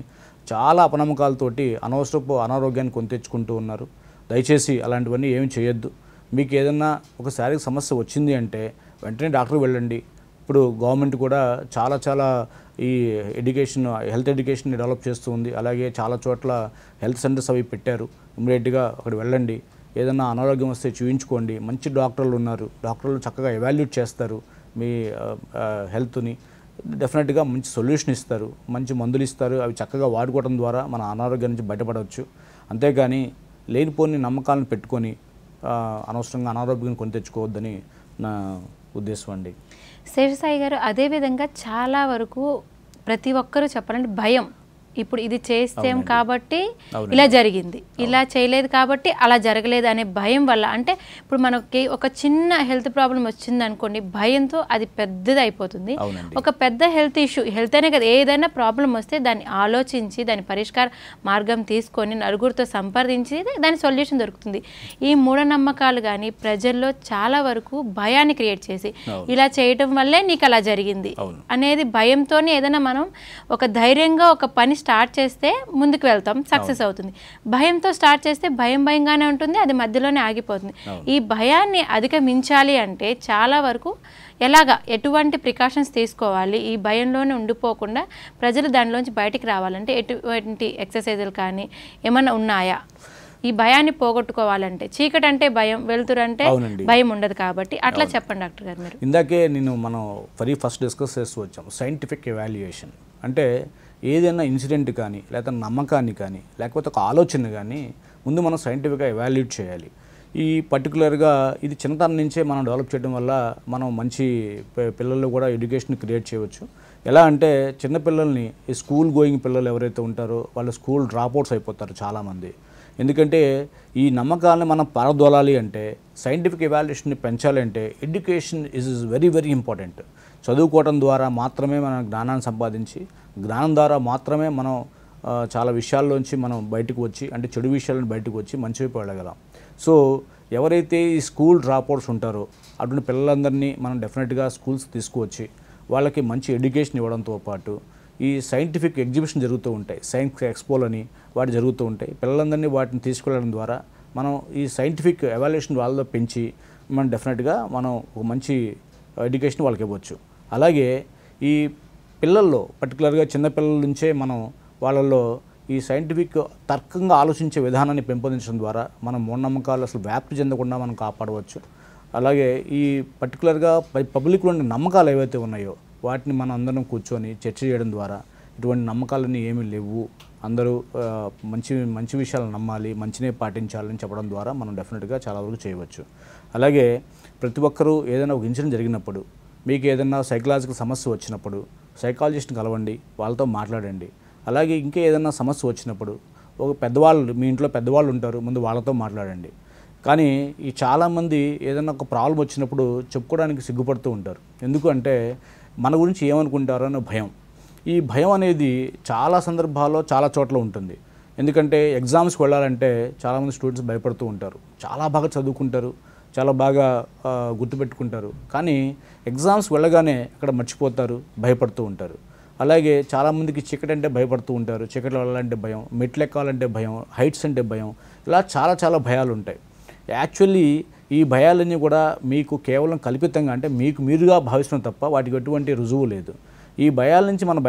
చాలా అపనమ్మకాలతోటి అనవసరపు అనారోగ్యాన్ని కొని తెచ్చుకుంటూ ఉన్నారు. దయచేసి అలాంటివన్నీ ఏమి చేయొద్దు. మీకు ఏదన్నా ఒక శారీరక సమస్య వచ్చింది అంటే వెంటనే డాక్టర్కి వెళ్ళండి. ఇప్పుడు గవర్నమెంట్ కూడా చాలా ఈ హెల్త్ ఎడ్యుకేషన్ డెవలప్ చేస్తూ ఉంది. అలాగే చాలా చోట్ల హెల్త్ సెంటర్స్ అవి పెట్టారు. ఇమ్మీడియట్గా అక్కడ వెళ్ళండి. ఏదైనా అనారోగ్యం వస్తే చూయించుకోండి. మంచి డాక్టర్లు ఉన్నారు, డాక్టర్లు చక్కగా ఎవాల్యుయేట్ చేస్తారు మీ హెల్త్ని. డెఫినెట్గా మంచి సొల్యూషన్ ఇస్తారు, మంచి మందులు ఇస్తారు. అవి చక్కగా వాడుకోవడం ద్వారా మన అనారోగ్యం నుంచి బయటపడవచ్చు. అంతేగాని లేనిపోని నమ్మకాలను పెట్టుకొని అనవసరంగా అనారోగ్యం కొని తెచ్చుకోవద్దని నా ఉద్దేశం అండి. శేషసాయి గారు, అదేవిధంగా చాలా వరకు ప్రతి ఒక్కరూ చెప్పాలంటే భయం. ఇప్పుడు ఇది చేస్తాం కాబట్టి ఇలా జరిగింది, ఇలా చేయలేదు కాబట్టి అలా జరగలేదు అనే భయం వల్ల, అంటే ఇప్పుడు మనకి ఒక చిన్న హెల్త్ ప్రాబ్లం వచ్చింది అనుకోండి, భయంతో అది పెద్దది అయిపోతుంది. ఒక పెద్ద హెల్త్ ఇష్యూ, హెల్త్ అనే కదా, ఏదైనా ప్రాబ్లం వస్తే దాన్ని ఆలోచించి దాని పరిష్కార మార్గం తీసుకొని నలుగురితో సంప్రదించి దాని సొల్యూషన్ దొరుకుతుంది. ఈ మూఢనమ్మకాలు కానీ ప్రజల్లో చాలా వరకు భయాన్ని క్రియేట్ చేసి ఇలా చేయటం వల్లే నీకు అలా జరిగింది అనేది భయంతోనే ఏదైనా మనం ఒక ధైర్యంగా ఒక పని స్టార్ట్ చేస్తే ముందుకు వెళ్తాం, సక్సెస్ అవుతుంది. భయంతో స్టార్ట్ చేస్తే భయంగానే ఉంటుంది, అది మధ్యలోనే ఆగిపోతుంది. ఈ భయాన్ని అధిగమించాలి అంటే చాలా వరకు ఎటువంటి ప్రికాషన్స్ తీసుకోవాలి, ఈ భయంలోనే ఉండిపోకుండా ప్రజలు దానిలోంచి బయటికి రావాలంటే ఎటువంటి ఎక్సర్సైజులు కానీ ఏమన్నా ఉన్నాయా? ఈ భయాన్ని పోగొట్టుకోవాలంటే, చీకటి అంటే భయం, వెలుతురు అంటే భయం ఉండదు కాబట్టి అట్లా చెప్పండి డాక్టర్ గారు. మీరు ఇందాకే మనం ఫస్ట్ డిస్కస్ చేస్తూ వచ్చాం సైంటిఫిక్ ఎవాల్యుయేషన్. అంటే ఏదైనా ఇన్సిడెంట్ కానీ, లేకపోతే నమ్మకాన్ని కానీ, లేకపోతే ఒక ఆలోచన కానీ ముందు మనం సైంటిఫిక్గా ఎవాల్యుయేట్ చేయాలి. ఈ పర్టికులర్గా ఇది చిన్నతనం నుంచే మనం డెవలప్ చేయడం వల్ల మనం మంచి పిల్లల్లో కూడా ఎడ్యుకేషన్ క్రియేట్ చేయవచ్చు. ఎలా అంటే చిన్నపిల్లల్ని, ఈ స్కూల్ గోయింగ్ పిల్లలు ఎవరైతే ఉంటారో వాళ్ళు స్కూల్ డ్రాప్అవుట్స్ అయిపోతారు చాలామంది. ఎందుకంటే ఈ నమ్మకాలను మనం పారదోలాలి అంటే, సైంటిఫిక్ ఎవాల్యుయేషన్ని పెంచాలి అంటే education is very very important. చదువుకోవడం ద్వారా మాత్రమే మనం జ్ఞానాన్ని సంపాదించి, జ్ఞానం ద్వారా మాత్రమే మనం చాలా విషయాల్లోంచి మనం బయటకు వచ్చి, అంటే చెడు విషయాలను బయటకు వచ్చి మంచి వైపు వెళ్ళగలం. సో ఎవరైతే ఈ స్కూల్ డ్రాప్అవుట్స్ ఉంటారో అటువంటి పిల్లలందరినీ మనం డెఫినెట్గా స్కూల్స్ తీసుకువచ్చి వాళ్ళకి మంచి ఎడ్యుకేషన్ ఇవ్వడంతో పాటు ఈ సైంటిఫిక్ ఎగ్జిబిషన్ జరుగుతూ ఉంటాయి, సైన్స్ ఎక్స్పోలని వాటి జరుగుతూ ఉంటాయి. పిల్లలందరినీ వాటిని తీసుకెళ్ళడం ద్వారా మనం ఈ సైంటిఫిక్ ఎవాల్యుయేషన్ వాళ్ళలో పెంచి మనం డెఫినెట్గా మనం ఒక మంచి ఎడ్యుకేషన్ వాళ్ళకి ఇవ్వచ్చు. అలాగే ఈ పిల్లల్లో పర్టికులర్గా చిన్నపిల్లల నుంచే మనం వాళ్ళల్లో ఈ సైంటిఫిక్ తర్కంగా ఆలోచించే విధానాన్ని పెంపొందించడం ద్వారా మనం మూఢనమ్మకాలు అసలు వ్యాప్తి చెందకుండా మనం కాపాడవచ్చు. అలాగే ఈ పర్టికులర్గా పబ్లిక్లో ఉండే నమ్మకాలు ఏవైతే ఉన్నాయో వాటిని మనం అందరం కూర్చొని చర్చ చేయడం ద్వారా ఇటువంటి నమ్మకాలన్నీ ఏమీ లేవు, అందరూ మంచి మంచి విషయాలు నమ్మాలి, మంచినే పాటించాలని చెప్పడం ద్వారా మనం డెఫినెట్గా చాలా వరకు చేయవచ్చు. అలాగే ప్రతి ఒక్కరూ ఏదైనా ఒక ఇన్సిడెంట్ జరిగినప్పుడు, మీకు ఏదైనా సైకలాజికల్ సమస్య వచ్చినప్పుడు సైకాలజిస్ట్ని కలవండి, వాళ్ళతో మాట్లాడండి. అలాగే ఇంకా ఏదైనా సమస్య వచ్చినప్పుడు ఒక పెద్దవాళ్ళు, మీ ఇంట్లో పెద్దవాళ్ళు ఉంటారు, ముందు వాళ్ళతో మాట్లాడండి. కానీ ఈ చాలామంది ఏదైనా ఒక ప్రాబ్లం వచ్చినప్పుడు చెప్పుకోవడానికి సిగ్గుపడుతూ ఉంటారు. ఎందుకు అంటే మన గురించి ఏమనుకుంటారో అనే భయం. ఈ భయం అనేది చాలా సందర్భాల్లో చాలా చోట్ల ఉంటుంది. ఎందుకంటే ఎగ్జామ్స్కి వెళ్ళాలంటే చాలామంది స్టూడెంట్స్ భయపడుతూ ఉంటారు. చాలా బాగా చదువుకుంటారు, చాలా బాగా గుర్తుపెట్టుకుంటారు, కానీ ఎగ్జామ్స్కి వెళ్ళగానే అక్కడ మర్చిపోతారు, భయపడుతూ ఉంటారు. అలాగే చాలామందికి చీకటి అంటే భయపడుతూ ఉంటారు, చీకట్లో వెళ్ళాలంటే భయం, మెట్లు ఎక్కాలంటే భయం, హైట్స్ అంటే భయం, ఇలా చాలా చాలా భయాలు ఉంటాయి. యాక్చువల్లీ ఈ భయాలన్నీ కూడా మీకు కేవలం కల్పితంగా, అంటే మీకు మీరుగా భావిస్తున్నాం తప్ప వాటికి ఎటువంటి రుజువు లేదు. ఈ భయాల నుంచి మనం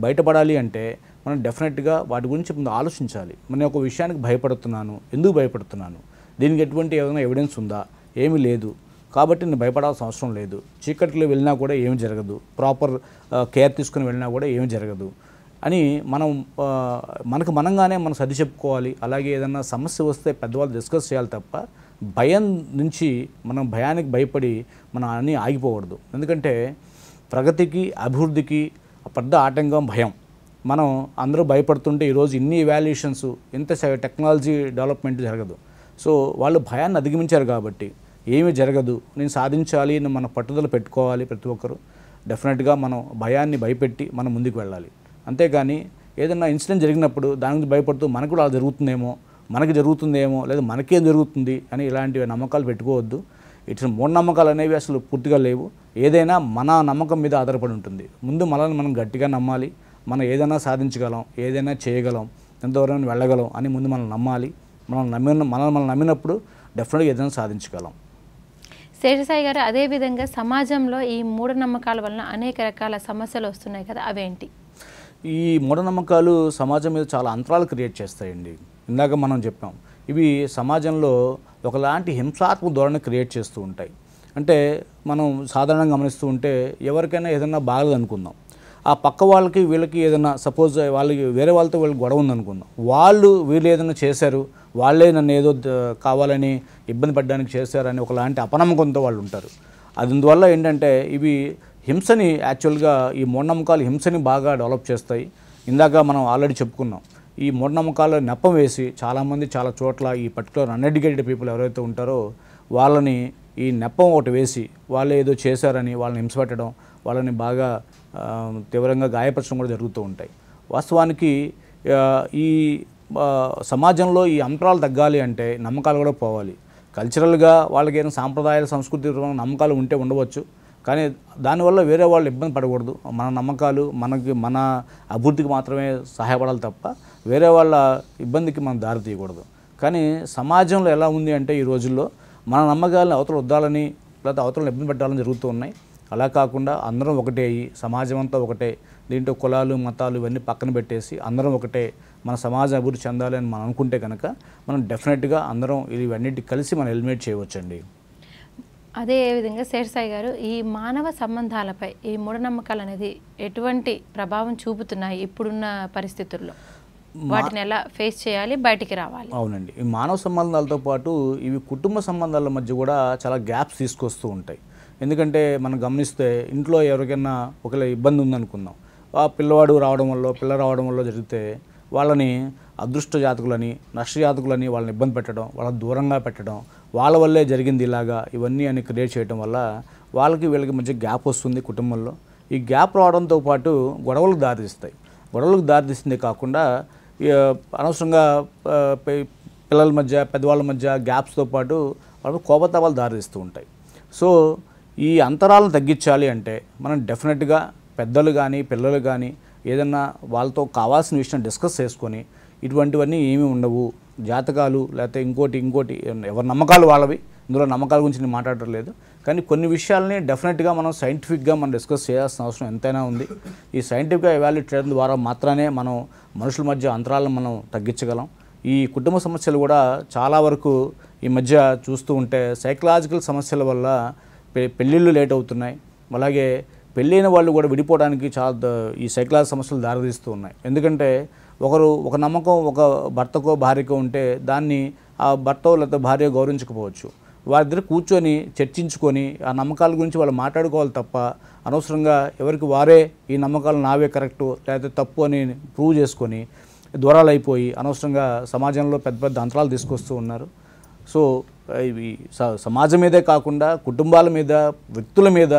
బయటపడాలి అంటే మనం డెఫినెట్గా వాటి గురించి ముందు ఆలోచించాలి. నేను ఒక విషయానికి భయపడుతున్నాను, ఎందుకు భయపడుతున్నాను, దీనికి ఎటువంటి ఏదైనా ఎవిడెన్స్ ఉందా, ఏమీ లేదు, కాబట్టి నేను భయపడాల్సిన అవసరం లేదు. చీకట్లో వెళ్ళినా కూడా ఏమి జరగదు, ప్రాపర్ కేర్ తీసుకుని వెళ్ళినా కూడా ఏమి జరగదు అని మనం మనకు మనంగానే మనం సర్ది చెప్పుకోవాలి. అలాగే ఏదైనా సమస్య వస్తే పెద్దవాళ్ళు డిస్కస్ చేయాలి తప్ప భయం నుంచి మనం భయానికి భయపడి మనం అన్నీ ఆగిపోకూడదు. ఎందుకంటే ప్రగతికి అభివృద్ధికి పెద్ద ఆటంకం భయం. మనం అందరూ భయపడుతుంటే ఈరోజు ఇన్ని ఇవాల్యుయేషన్స్, ఇంత టెక్నాలజీ డెవలప్మెంట్ జరగదు. సో వాళ్ళు భయాన్ని అధిగమించారు కాబట్టి ఏమీ జరగదు, నేను సాధించాలి అని మన పట్టుదల పెట్టుకోవాలి. ప్రతి ఒక్కరు డెఫినెట్గా మనం భయాన్ని భయపెట్టి మనం ముందుకు వెళ్ళాలి. అంతేగాని ఏదైనా ఇన్సిడెంట్ జరిగినప్పుడు దాని గురించి భయపడుతూ మనకు కూడా అలా జరుగుతుందేమో లేదా మనకేం జరుగుతుంది అని ఇలాంటి నమ్మకాలు పెట్టుకోవద్దు. ఇటు మూఢనమ్మకాలు అనేవి అసలు పూర్తిగా లేవు. ఏదైనా మన నమ్మకం మీద ఆధారపడి ఉంటుంది. ముందు మనల్ని మనం గట్టిగా నమ్మాలి, మనం ఏదైనా సాధించగలం, ఏదైనా చేయగలం, ఎంతవరకు వెళ్ళగలం అని ముందు మనం నమ్మాలి. మనం నమ్మినప్పుడు డెఫినెట్గా ఏదైనా సాధించగలం. శేషసాయి గారు, అదేవిధంగా సమాజంలో ఈ మూఢనమ్మకాల వలన అనేక రకాల సమస్యలు వస్తున్నాయి కదా, అవేంటి? ఈ మూఢనమ్మకాలు సమాజం మీద చాలా అంతరాలు క్రియేట్ చేస్తాయండి. ఇందాక మనం చెప్పాం, ఇవి సమాజంలో ఒకలాంటి హింసాత్మక ధోరణి క్రియేట్ చేస్తూ ఉంటాయి. అంటే మనం సాధారణంగా గమనిస్తూ ఉంటే ఎవరికైనా ఏదైనా బాగలేదు అనుకుందాం, ఆ పక్క వాళ్ళకి వీళ్ళకి ఏదైనా సపోజ్ వాళ్ళకి వేరే వాళ్ళతో వీళ్ళకి గొడవ ఉందనుకుందాం, వీళ్ళు ఏదైనా చేశారు, వాళ్ళే నన్ను ఏదో కావాలని ఇబ్బంది పడడానికి చేశారని ఒకలాంటి అపనమ్మకంతో వాళ్ళు ఉంటారు. అందువల్ల ఏంటంటే ఇవి హింసని, యాక్చువల్గా ఈ మూఢనమ్మకాలు హింసని బాగా డెవలప్ చేస్తాయి. ఇందాక మనం ఆల్రెడీ చెప్పుకున్నాం, ఈ మూఢనమ్మకాలు నెపం వేసి చాలామంది చాలా చోట్ల ఈ పర్టికులర్ అన్ఎడ్యుకేటెడ్ పీపుల్ ఎవరైతే ఉంటారో వాళ్ళని ఈ నెపం ఒకటి వేసి వాళ్ళు ఏదో చేశారని వాళ్ళని హింసపెట్టడం, వాళ్ళని బాగా తీవ్రంగా గాయపరచడం కూడా జరుగుతూ ఉంటాయి. వాస్తవానికి ఈ సమాజంలో ఈ అంతరాలు తగ్గాలి అంటే నమ్మకాలు కూడా పోవాలి. కల్చరల్గా వాళ్ళకి ఏదైనా సాంప్రదాయాల సంస్కృతి నమ్మకాలు ఉంటే ఉండవచ్చు, కానీ దానివల్ల వేరే వాళ్ళు ఇబ్బంది పడకూడదు. మన నమ్మకాలు మన అభివృద్ధికి మాత్రమే సహాయపడాలి తప్ప వేరే వాళ్ళ ఇబ్బందికి మనం దారి తీయకూడదు. కానీ సమాజంలో ఎలా ఉంది అంటే ఈ రోజుల్లో మన నమ్మకాలను అవతల వద్దాలని లేకపోతే అవతలను ఇబ్బంది పెట్టాలని జరుగుతూ ఉన్నాయి. అలా కాకుండా అందరం ఒకటే అయ్యి సమాజం అంతా ఒకటే, దీంట్లో కులాలు మతాలు ఇవన్నీ పక్కన పెట్టేసి అందరం ఒకటే, మన సమాజం అభివృద్ధి చెందాలి అని మనం అనుకుంటే కనుక మనం డెఫినెట్గా అందరం ఇవన్నిటి కలిసి మనం ఎలిమినేట్ చేయవచ్చండి. అదే విధంగా శేషసాయి గారు, ఈ మానవ సంబంధాలపై ఈ మూఢనమ్మకాలు అనేది ఎటువంటి ప్రభావం చూపుతున్నాయి ఇప్పుడున్న పరిస్థితుల్లో? వాటిని ఎలా ఫేస్ చేయాలి, బయటికి రావాలి? అవునండి, ఈ మానవ సంబంధాలతో పాటు ఇవి కుటుంబ సంబంధాల మధ్య కూడా చాలా గ్యాప్స్ తీసుకొస్తూ ఉంటాయి. ఎందుకంటే మనం గమనిస్తే ఇంట్లో ఎవరికైనా ఒకవేళ ఇబ్బంది ఉందనుకుందాం, ఆ పిల్ల రావడం వల్ల జరిగితే వాళ్ళని అదృష్ట జాతకులని నష్ట జాతకులని వాళ్ళని ఇబ్బంది పెట్టడం, వాళ్ళని దూరంగా పెట్టడం, వాళ్ళ వల్లే జరిగింది ఇలాగా ఇవన్నీ అని క్రియేట్ చేయడం వల్ల వీళ్ళకి మధ్య గ్యాప్ వస్తుంది కుటుంబంలో. ఈ గ్యాప్ రావడంతో పాటు గొడవలకు దారితీస్తుంది కాకుండా అనవసరంగా పిల్లల మధ్య పెద్దవాళ్ళ మధ్య గ్యాప్స్తో పాటు వాళ్ళకు కోపతాపాలు దారితీస్తూ ఉంటాయి. సో ఈ అంతరాలను తగ్గించాలి అంటే మనం డెఫినెట్గా పెద్దలు కానీ పిల్లలు కానీ ఏదన్నా వాళ్ళతో కావాల్సిన విషయం డిస్కస్ చేసుకొని ఇటువంటివన్నీ ఏమీ ఉండవు, జాతకాలు లేకపోతే ఇంకోటి ఎవరి నమ్మకాలు వాళ్ళవి, ఇందులో నమ్మకాల గురించి నేను మాట్లాడటం లేదు, కానీ కొన్ని విషయాలని డెఫినెట్గా మనం సైంటిఫిక్గా మనం డిస్కస్ చేయాల్సిన అవసరం ఎంతైనా ఉంది. ఈ సైంటిఫిక్గా ఎవాల్యుయేట్ చేయడం ద్వారా మాత్రమే మనం మనుషుల మధ్య అంతరాలను మనం తగ్గించగలం. ఈ కుటుంబ సమస్యలు కూడా చాలా వరకు ఈ మధ్య చూస్తూ ఉంటే సైకలాజికల్ సమస్యల వల్ల పెళ్ళిళ్ళు లేట్ అవుతున్నాయి. అలాగే పెళ్ళైన వాళ్ళు కూడా విడిపోవడానికి చాలా ఈ సైకలాజికల్ సమస్యలు దారితీస్తూ ఉన్నాయి. ఎందుకంటే ఒక నమ్మకం ఒక భర్తకో భార్యకో ఉంటే దాన్ని ఆ భర్త లేకపోతే భార్య గౌరవించకపోవచ్చు. వారిద్దరు కూర్చొని చర్చించుకొని ఆ నమ్మకాల గురించి వాళ్ళు మాట్లాడుకోవాలి తప్ప అనవసరంగా ఎవరికి వారే ఈ నమ్మకాలు నావే కరెక్టు లేకపోతే తప్పు అని ప్రూవ్ చేసుకొని దూరాలు అయిపోయి అనవసరంగా సమాజంలో పెద్ద పెద్ద అంతరాలు తీసుకొస్తూ ఉన్నారు. సో ఇవి సమాజం మీదే కాకుండా కుటుంబాల మీద, వ్యక్తుల మీద,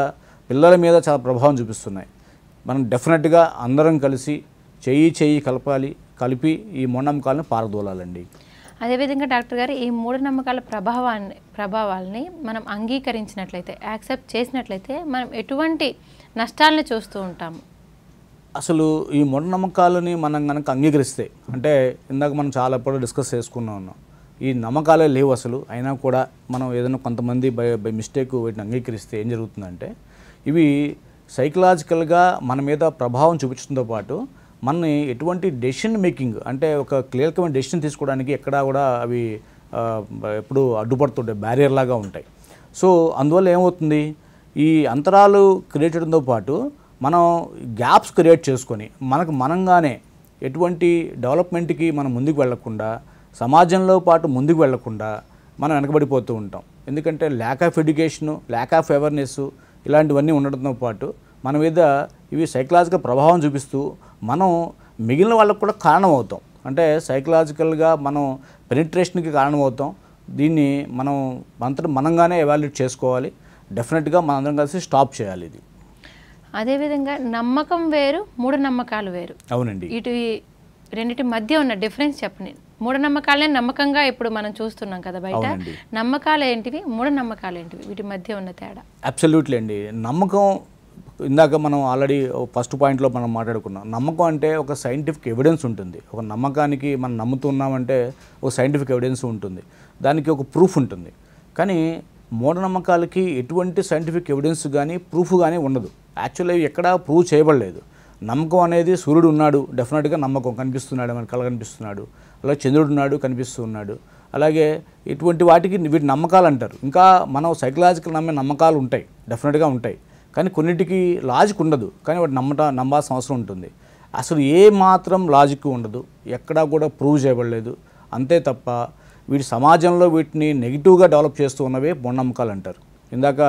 పిల్లల మీద చాలా ప్రభావం చూపిస్తున్నాయి. మనం డెఫినెట్గా అందరం కలిసి చెయ్యి కలిపి ఈ మూఢనమ్మకాలను పారదోలాలండి. అదేవిధంగా డాక్టర్ గారు ఈ మూఢనమ్మకాల ప్రభావాల్ని మనం అంగీకరించినట్లయితే, యాక్సెప్ట్ చేసినట్లయితే మనం ఎటువంటి నష్టాలను చూస్తూ ఉంటాము? అసలు ఈ మూఢనమ్మకాలని మనం కనుక అంగీకరిస్తే, అంటే ఇందాక మనం చాలా ఎప్పుడో డిస్కస్ చేసుకున్నాం, ఈ నమ్మకాలే లేవు అసలు, అయినా కూడా మనం ఏదైనా కొంతమంది బై మిస్టేక్ వీటిని అంగీకరిస్తే ఏం జరుగుతుందంటే ఇవి సైకలాజికల్గా మన మీద ప్రభావం చూపించడంతో పాటు మనని ఎటువంటి డెసిషన్ మేకింగ్ అంటే ఒక క్లియర్కమైన డెసిషన్ తీసుకోవడానికి ఎక్కడా కూడా అవి ఎప్పుడు అడ్డుపడుతుంటాయి, బ్యారియర్ లాగా ఉంటాయి. సో అందువల్ల ఏమవుతుంది, ఈ అంతరాలు క్రియేట్ చేయడంతో పాటు మనం గ్యాప్స్ క్రియేట్ చేసుకొని మనంగానే ఎటువంటి డెవలప్మెంట్కి మనం ముందుకు వెళ్లకుండా, సమాజంలో పాటు ముందుకు వెళ్లకుండా మనం వెనకబడిపోతూ ఉంటాం. ఎందుకంటే lack of education, lack of awareness ఇలాంటివన్నీ ఉండడంతో పాటు మన మీద ఇవి సైకలాజికల్ ప్రభావం చూపిస్తూ మనం మిగిలిన వాళ్ళకు కూడా కారణం అవుతాం. అంటే సైకలాజికల్గా మనం పెనిట్రేషన్కి కారణం అవుతాం. దీన్ని మనంగానే ఎవాల్యుయేట్ చేసుకోవాలి. డెఫినెట్గా మనందరం కలిసి స్టాప్ చేయాలి ఇది. అదేవిధంగా నమ్మకం వేరు, మూఢనమ్మకాలు వేరు. అవునండి. ఇటు రెండింటి మధ్య ఉన్న డిఫరెన్స్ చెప్పండి. మూఢనమ్మకాలే నమ్మకంగా ఇప్పుడు మనం చూస్తున్నాం కదా బయట. నమ్మకాలు ఏంటివి, మూఢనమ్మకాలు ఏంటివి, వీటి మధ్య ఉన్న తేడా? అబ్సల్యూట్లీ అండి. నమ్మకం ఇందాక మనం ఆల్రెడీ ఫస్ట్ పాయింట్లో మనం మాట్లాడుకున్నాం. నమ్మకం అంటే ఒక సైంటిఫిక్ ఎవిడెన్స్ ఉంటుంది. ఒక నమ్మకానికి మనం నమ్ముతున్నామంటే ఒక సైంటిఫిక్ ఎవిడెన్స్ ఉంటుంది, దానికి ఒక ప్రూఫ్ ఉంటుంది. కానీ మూఢనమ్మకాలకి ఎటువంటి సైంటిఫిక్ ఎవిడెన్స్ కానీ ప్రూఫ్ కానీ ఉండదు. యాక్చువల్లీ ఎక్కడా ప్రూవ్ చేయబడలేదు. నమ్మకం అనేది సూర్యుడు ఉన్నాడు, డెఫినెట్గా నమ్మకం కనిపిస్తున్నాడు, మన కళ కనిపిస్తున్నాడు. అలాగే చంద్రుడు ఉన్నాడు, కనిపిస్తూ ఉన్నాడు. అలాగే ఇటువంటి వాటికి వీటి నమ్మకాలు అంటారు. ఇంకా మనం సైకలాజికల్ నమ్మే నమ్మకాలు ఉంటాయి, డెఫినెట్గా ఉంటాయి. కానీ కొన్నిటికి లాజిక్ ఉండదు, కానీ వాటి నమ్మాల్సిన అవసరం ఉంటుంది. అసలు ఏ మాత్రం లాజిక్ ఉండదు, ఎక్కడా కూడా ప్రూవ్ చేయబడలేదు. అంతే తప్ప వీటి సమాజంలో వీటిని నెగిటివ్గా డెవలప్ చేస్తూ ఉన్నవే మూఢనమ్మకాలు అంటారు. ఇందాక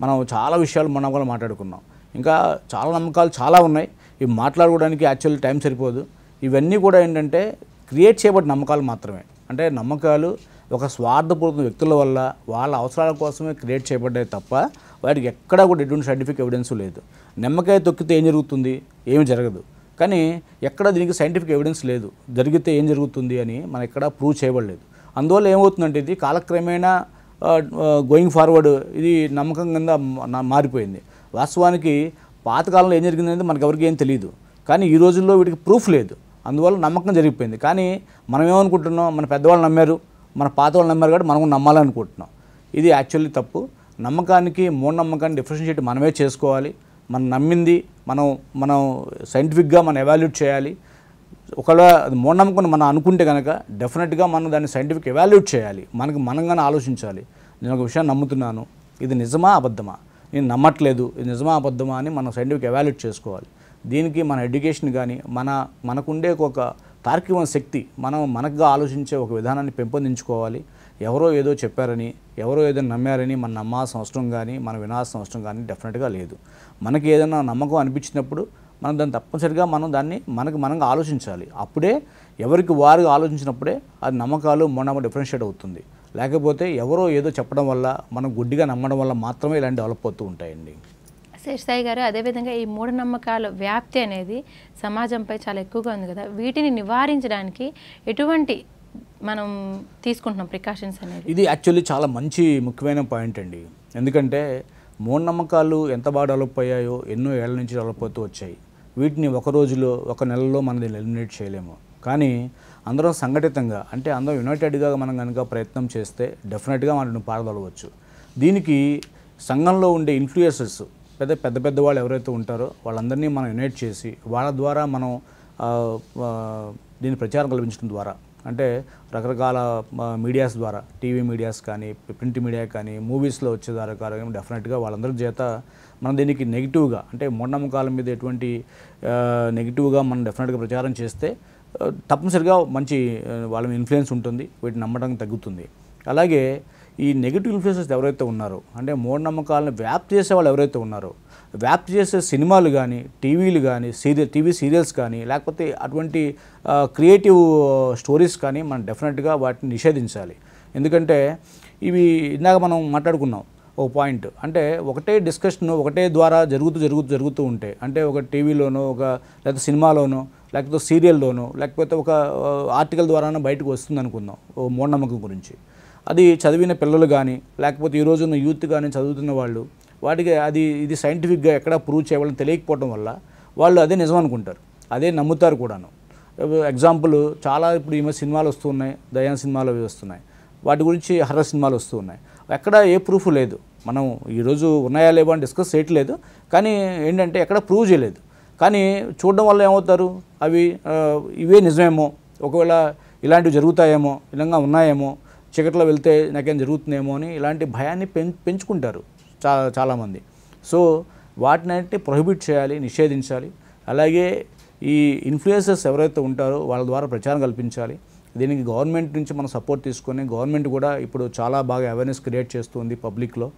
మనం చాలా విషయాలు మూఢనమ్మకాలు మాట్లాడుకున్నాం. ఇంకా చాలా నమ్మకాలు చాలా ఉన్నాయి. ఇవి మాట్లాడుకోవడానికి యాక్చువల్లీ టైం సరిపోదు. ఇవన్నీ కూడా ఏంటంటే క్రియేట్ చేయబడిన నమ్మకాలు మాత్రమే. అంటే నమ్మకాలు ఒక స్వార్థపూరిత వ్యక్తుల వల్ల వాళ్ళ అవసరాల కోసమే క్రియేట్ చేయబడ్డాయి తప్ప వాటికి ఎక్కడా కూడా ఎటువంటి సైంటిఫిక్ ఎవిడెన్స్ లేదు. నిమ్మకాయ తొక్కితే ఏం జరుగుతుంది, ఏమి జరగదు. కానీ ఎక్కడ దీనికి సైంటిఫిక్ ఎవిడెన్స్ లేదు, జరిగితే ఏం జరుగుతుంది అని మనం ఎక్కడా ప్రూవ్ చేయబడలేదు. అందువల్ల ఏమవుతుందంటే ఇది కాలక్రమేణా గోయింగ్ ఫార్వర్డ్ ఇది నమ్మకం కింద మారిపోయింది. వాస్తవానికి పాతకాలంలో ఏం జరిగిందనేది మనకు ఎవరికి ఏం తెలియదు, కానీ ఈ రోజుల్లో వీటికి ప్రూఫ్ లేదు. అందువల్ల నమ్మకం జరిగిపోయింది. కానీ మనం ఏమనుకుంటున్నాం, మన పెద్దవాళ్ళు నమ్మారు, మన పాత వాళ్ళు నమ్మారు కాబట్టి మనం నమ్మాలనుకుంటున్నాం. ఇది యాక్చువల్లీ తప్పు. నమ్మకానికి మూఢనమ్మకాన్ని డిఫరెన్షియేట్ మనమే చేసుకోవాలి. మనం నమ్మింది మనం సైంటిఫిక్గా మనం ఎవాల్యుయేట్ చేయాలి. ఒకవేళ అది మూఢనమ్మకం మనం అనుకుంటే కనుక డెఫినెట్గా మనం దాన్ని సైంటిఫిక్ ఎవాల్యుయేట్ చేయాలి. మనగానే ఆలోచించాలి. నేను ఒక విషయాన్ని నమ్ముతున్నాను, ఇది నిజమా అబద్ధమా, నేను నమ్మట్లేదు, ఇది నిజమా అబద్ధమా అని మనం సైంటిఫిక్ ఎవాల్యుయేట్ చేసుకోవాలి. దీనికి మన ఎడ్యుకేషన్ కానీ మనకుండే ఒక తార్కికమైన శక్తి, మనకుగా ఆలోచించే ఒక విధానాన్ని పెంపొందించుకోవాలి. ఎవరో ఏదో చెప్పారని, ఎవరో ఏదో నమ్మారని మనం నమ్మాల్సిన అవసరం కానీ మనం వినాల్సిన అవసరం కానీ డెఫినెట్గా లేదు. మనకి ఏదైనా నమ్మకం అనిపించినప్పుడు మనం దాన్ని తప్పనిసరిగా మనంగా ఆలోచించాలి. అప్పుడే ఎవరికి వారు ఆలోచించినప్పుడే అది నమ్మకాలు మూఢనమ్మకాలు డిఫరెన్షియేట్ అవుతుంది. లేకపోతే ఎవరో ఏదో చెప్పడం వల్ల మనం గుడ్డిగా నమ్మడం వల్ల మాత్రమే ఇలాంటి డెవలప్ అవుతూ ఉంటాయండి. శేషసాయి గారు, అదేవిధంగా ఈ మూఢనమ్మకాల వ్యాప్తి అనేది సమాజంపై చాలా ఎక్కువగా ఉంది కదా, వీటిని నివారించడానికి ఎటువంటి మనం తీసుకుంటున్నాం ప్రికాషన్స్ అనేది? ఇది యాక్చువల్లీ చాలా మంచి ముఖ్యమైన పాయింట్ అండి. ఎందుకంటే మూఢనమ్మకాలు ఎంత బాగా డెవలప్ అయ్యాయో ఎన్నో ఏళ్ల నుంచి డెవలప్ అవుతూ వచ్చాయి. వీటిని ఒక రోజులో ఒక నెలలో మనం ఎలిమినేట్ చేయలేము. కానీ అందరం సంఘటితంగా, అంటే అందరం యునైటెడ్గా మనం కనుక ప్రయత్నం చేస్తే డెఫినెట్గా మనం పారదోలవచ్చు. దీనికి సంఘంలో ఉండే ఇన్ఫ్లుయెన్సర్స్ పెద్ద వాళ్ళు ఎవరైతే ఉంటారో వాళ్ళందరినీ మనం యునైట్ చేసి వాళ్ళ ద్వారా మనం దీని ప్రచారం కల్పించడం ద్వారా, అంటే రకరకాల మీడియాస్ ద్వారా, టీవీ మీడియాస్ కానీ, ప్రింట్ మీడియా కానీ, మూవీస్లో వచ్చే ద్వారా డెఫినెట్గా వాళ్ళందరి చేత మనం దీనికి నెగిటివ్గా, అంటే మూఢనమ్మకాల మీద ఎటువంటి నెగిటివ్గా మనం డెఫినెట్గా ప్రచారం చేస్తే తప్పనిసరిగా మంచి వాళ్ళ ఇన్ఫ్లుయెన్స్ ఉంటుంది, వీటిని నమ్మడం తగ్గుతుంది. అలాగే ఈ నెగిటివ్ ఇన్ఫ్లుయెన్సెస్ ఎవరైతే ఉన్నారో, అంటే మూఢనమ్మకాలను వ్యాప్తి చేసే వాళ్ళు ఎవరైతే ఉన్నారో, వ్యాప్తి చేసే సినిమాలు కానీ, టీవీలు కానీ, టీవీ సీరియల్స్ కానీ, లేకపోతే అటువంటి క్రియేటివ్ స్టోరీస్ కానీ మనం డెఫినెట్గా వాటిని నిషేధించాలి. ఎందుకంటే ఇవి ఇందాక మనం మాట్లాడుకున్నాం ఒక పాయింట్, అంటే ఒకటే డిస్కషన్ ఒకటే ద్వారా జరుగుతూ ఉంటే, అంటే ఒక టీవీలోనో లేకపోతే సినిమాలోనో లేకపోతే సీరియల్లోనో లేకపోతే ఒక ఆర్టికల్ ద్వారానో బయటకు వస్తుంది అనుకుందాం ఓ మూఢనమ్మకం గురించి. అది చదివిన పిల్లలు కానీ, లేకపోతే ఈ రోజున్న యూత్ కానీ చదువుతున్న వాళ్ళు, వాటికి ఇది సైంటిఫిక్గా ఎక్కడ ప్రూవ్ చేయాలని తెలియకపోవడం వల్ల వాళ్ళు అదే నిజం అనుకుంటారు, అదే నమ్ముతారు కూడాను. ఎగ్జాంపుల్ చాలా ఇప్పుడు ఈ మధ్య సినిమాలు వస్తున్నాయి, దయ్యం సినిమాలు అవి వస్తున్నాయి, వాటి గురించి హర్రర్ సినిమాలు వస్తూ ఉన్నాయి. ఎక్కడ ఏ ప్రూఫ్ లేదు, మనం ఈరోజు ఉన్నాయా లేవా అని డిస్కస్ చేయట్లేదు, కానీ ఏంటంటే ఎక్కడ ప్రూవ్ చేయలేదు. కానీ చూడడం వల్ల ఏమవుతారు, అవి ఇవే నిజమేమో, ఒకవేళ ఇలాంటివి జరుగుతాయేమో, ఇలాగా ఉన్నాయేమో, చీకట్లో వెళ్తే నాకేం జరుగుతుందేమో అని ఇలాంటి భయాన్ని పెంచుకుంటారు చాలామంది. సో వాటిని ప్రొహిబిట్ చేయాలి, నిషేధించాలి. అలాగే ఈ ఇన్ఫ్లుయెన్సర్స్ ఎవరైతే ఉంటారో వాళ్ళ ద్వారా ప్రచారం కల్పించాలి. దీనికి గవర్నమెంట్ నుంచి మనం సపోర్ట్ తీసుకొని, గవర్నమెంట్ కూడా ఇప్పుడు చాలా బాగా అవేర్నెస్ క్రియేట్ చేస్తుంది పబ్లిక్లో